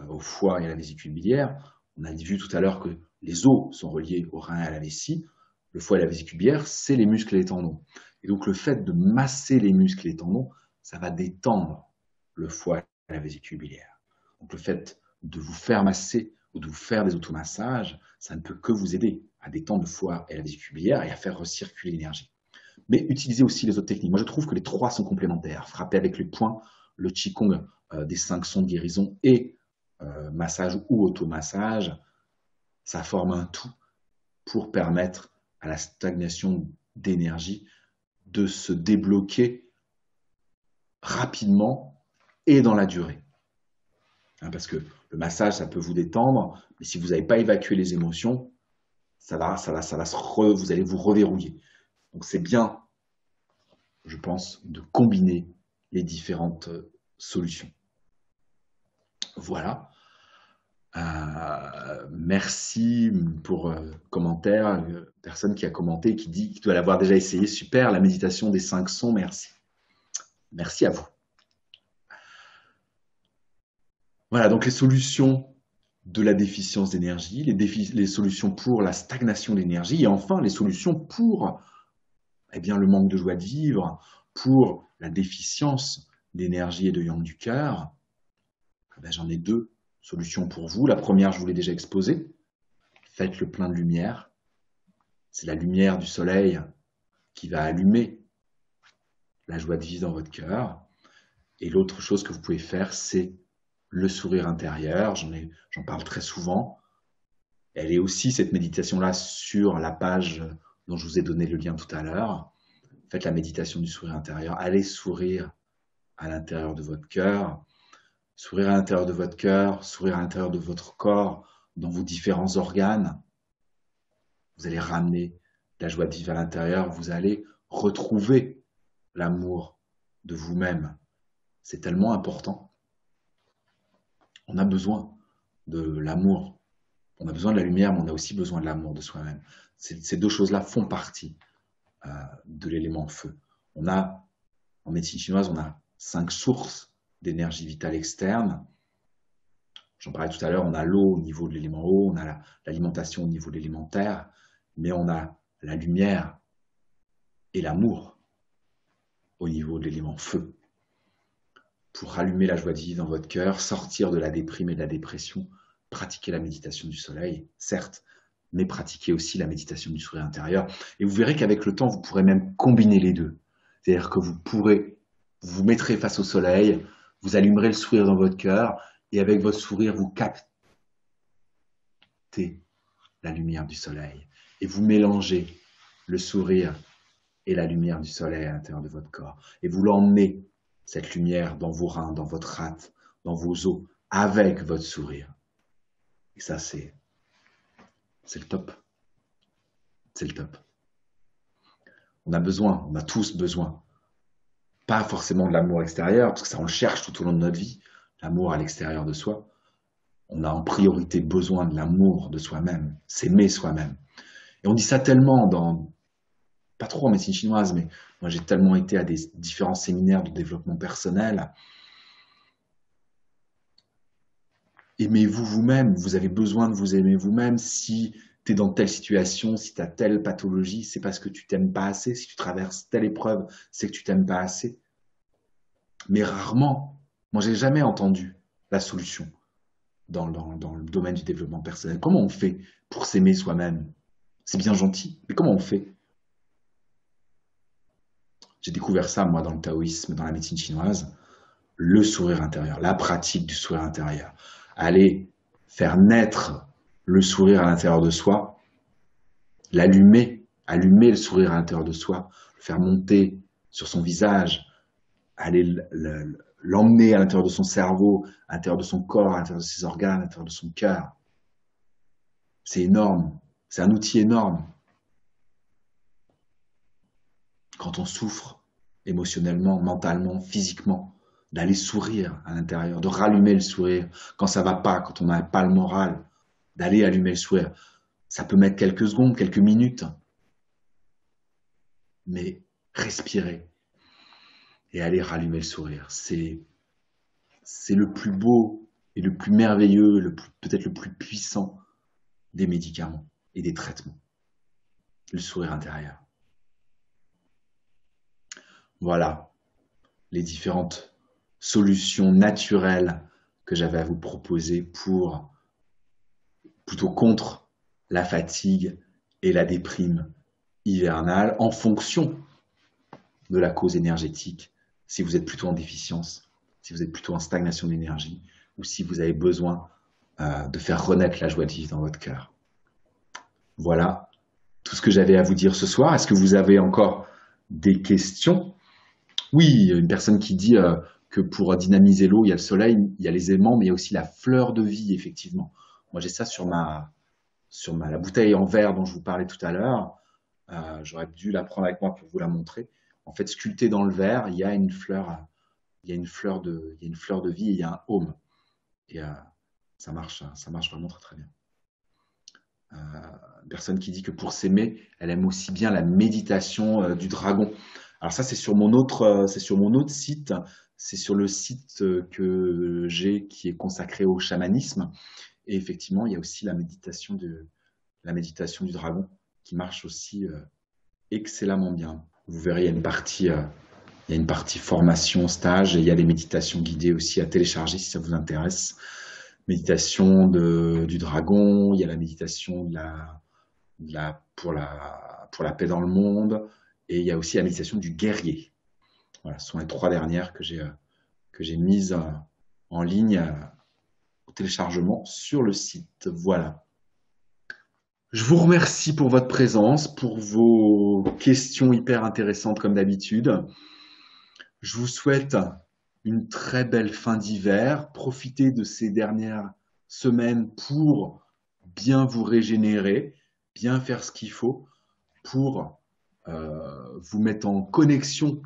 au foie et à la vésicule biliaire, on a vu tout à l'heure que les os sont reliés aux reins et à la vessie, le foie et la vésicule biliaire, c'est les muscles et les tendons. Et donc le fait de masser les muscles et les tendons, ça va détendre le foie et la vésicule biliaire. Donc le fait de vous faire masser ou de vous faire des automassages, ça ne peut que vous aider à détendre le foie et la vésicule biliaire et à faire recirculer l'énergie. Mais utilisez aussi les autres techniques. Moi, je trouve que les 3 sont complémentaires. Frapper avec les poings, le Qigong des 5 sons de guérison et massage ou automassage, ça forme un tout pour permettre à la stagnation d'énergie de se débloquer rapidement et dans la durée. Parce que le massage, ça peut vous détendre, mais si vous n'avez pas évacué les émotions, vous allez vous reverrouiller. Donc c'est bien, je pense, de combiner les différentes solutions. Voilà. Merci pour commentaire. Personne qui a commenté, qui dit qu'il doit l'avoir déjà essayé. Super, la méditation des 5 sons, merci. Merci à vous. Voilà, donc les solutions de la déficience d'énergie, les solutions pour la stagnation d'énergie et enfin les solutions pour le manque de joie de vivre, pour la déficience d'énergie et de yang du cœur. J'en ai 2 solutions pour vous. La première, je vous l'ai déjà exposée. Faites le plein de lumière. C'est la lumière du soleil qui va allumer la joie de vivre dans votre cœur. Et l'autre chose que vous pouvez faire, c'est le sourire intérieur. J'en parle très souvent. Elle est aussi, cette méditation-là, sur la page dont je vous ai donné le lien tout à l'heure. Faites la méditation du sourire intérieur. Allez sourire à l'intérieur de votre cœur. Sourire à l'intérieur de votre cœur, sourire à l'intérieur de votre corps, dans vos différents organes. Vous allez ramener la joie de vivre à l'intérieur. Vous allez retrouver l'amour de vous-même. C'est tellement important. On a besoin de l'amour. On a besoin de la lumière, mais on a aussi besoin de l'amour de soi-même. Ces 2 choses-là font partie de l'élément feu. En médecine chinoise, on a 5 sources d'énergie vitale externe. J'en parlais tout à l'heure, on a l'eau au niveau de l'élément eau, on a l'alimentation au niveau de l'élément terre, mais on a la lumière et l'amour au niveau de l'élément feu. Pour rallumer la joie de vivre dans votre cœur, sortir de la déprime et de la dépression, pratiquez la méditation du soleil, certes, mais pratiquez aussi la méditation du sourire intérieur. Et vous verrez qu'avec le temps, vous pourrez même combiner les 2. C'est-à-dire que vous vous mettrez face au soleil, vous allumerez le sourire dans votre cœur, et avec votre sourire, vous captez la lumière du soleil. Et vous mélangez le sourire et la lumière du soleil à l'intérieur de votre corps. Et vous l'emmenez, cette lumière, dans vos reins, dans votre rate, dans vos os, avec votre sourire. Et ça, c'est le top. C'est le top. On a besoin, on a tous besoin. Pas forcément de l'amour extérieur, parce que ça, on le cherche tout au long de notre vie. L'amour à l'extérieur de soi. On a en priorité besoin de l'amour de soi-même, s'aimer soi-même. Et on dit ça tellement pas trop en médecine chinoise, mais moi j'ai tellement été à des différents séminaires de développement personnel. Aimez-vous vous-même, vous avez besoin de vous aimer vous-même. Si tu es dans telle situation, si tu as telle pathologie, c'est parce que tu t'aimes pas assez. Si tu traverses telle épreuve, c'est que tu t'aimes pas assez. Mais rarement, moi j'ai jamais entendu la solution dans le domaine du développement personnel. Comment on fait pour s'aimer soi-même? C'est bien gentil, mais comment on fait? J'ai découvert ça, moi, dans le taoïsme, dans la médecine chinoise, le sourire intérieur, la pratique du sourire intérieur. Aller faire naître le sourire à l'intérieur de soi, l'allumer, allumer le sourire à l'intérieur de soi, le faire monter sur son visage, aller l'emmener à l'intérieur de son cerveau, à l'intérieur de son corps, à l'intérieur de ses organes, à l'intérieur de son cœur. C'est énorme, c'est un outil énorme. Quand on souffre émotionnellement, mentalement, physiquement, d'aller sourire à l'intérieur, de rallumer le sourire quand ça va pas, quand on n'a pas le moral, d'aller allumer le sourire. Ça peut mettre quelques secondes, quelques minutes, mais respirer et aller rallumer le sourire, c'est le plus beau et le plus merveilleux, peut-être le plus puissant des médicaments et des traitements. Le sourire intérieur. Voilà les différentes solutions naturelles que j'avais à vous proposer plutôt contre la fatigue et la déprime hivernale en fonction de la cause énergétique, si vous êtes plutôt en déficience, si vous êtes plutôt en stagnation d'énergie ou si vous avez besoin de faire renaître la joie de vivre dans votre cœur. Voilà tout ce que j'avais à vous dire ce soir. Est-ce que vous avez encore des questions? Oui, une personne qui dit que pour dynamiser l'eau, il y a le soleil, il y a les aimants, mais il y a aussi la fleur de vie, effectivement. Moi, j'ai ça sur la bouteille en verre dont je vous parlais tout à l'heure. J'aurais dû la prendre avec moi pour vous la montrer. En fait, sculpté dans le verre, il y a une fleur, il y a une fleur de vie et il y a un aume. Et ça marche vraiment très très bien. Une personne qui dit que pour s'aimer, elle aime aussi bien la méditation du dragon. Alors ça, c'est sur mon autre site. C'est sur le site que j'ai qui est consacré au chamanisme. Et effectivement, il y a aussi la méditation du dragon qui marche aussi excellemment bien. Vous verrez, il y a une partie formation, stage, et il y a les méditations guidées aussi à télécharger si ça vous intéresse. Méditation du dragon, il y a la méditation pour la paix dans le monde, et il y a aussi la méditation du guerrier. Voilà, ce sont les 3 dernières que j'ai mises en ligne au téléchargement sur le site. Voilà. Je vous remercie pour votre présence, pour vos questions hyper intéressantes comme d'habitude. Je vous souhaite une très belle fin d'hiver. Profitez de ces dernières semaines pour bien vous régénérer, bien faire ce qu'il faut pour vous mettre en connexion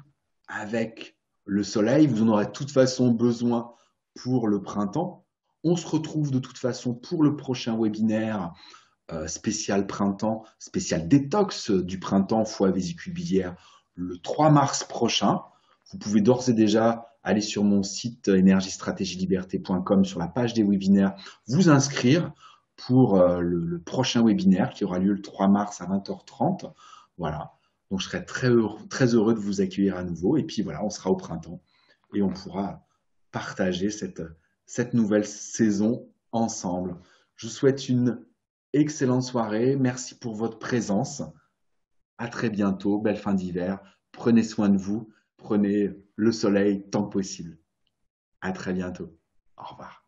avec le soleil. Vous en aurez de toute façon besoin pour le printemps. On se retrouve de toute façon pour le prochain webinaire spécial printemps, spécial détox du printemps foie vésicule biliaire le 3 mars prochain. Vous pouvez d'ores et déjà aller sur mon site energiestratégiliberté.com sur la page des webinaires, vous inscrire pour le prochain webinaire qui aura lieu le 3 mars à 20h30. Voilà. Donc, je serai très heureux de vous accueillir à nouveau. Et puis, voilà, on sera au printemps et on pourra partager cette nouvelle saison ensemble. Je vous souhaite une excellente soirée. Merci pour votre présence. À très bientôt. Belle fin d'hiver. Prenez soin de vous. Prenez le soleil tant que possible. À très bientôt. Au revoir.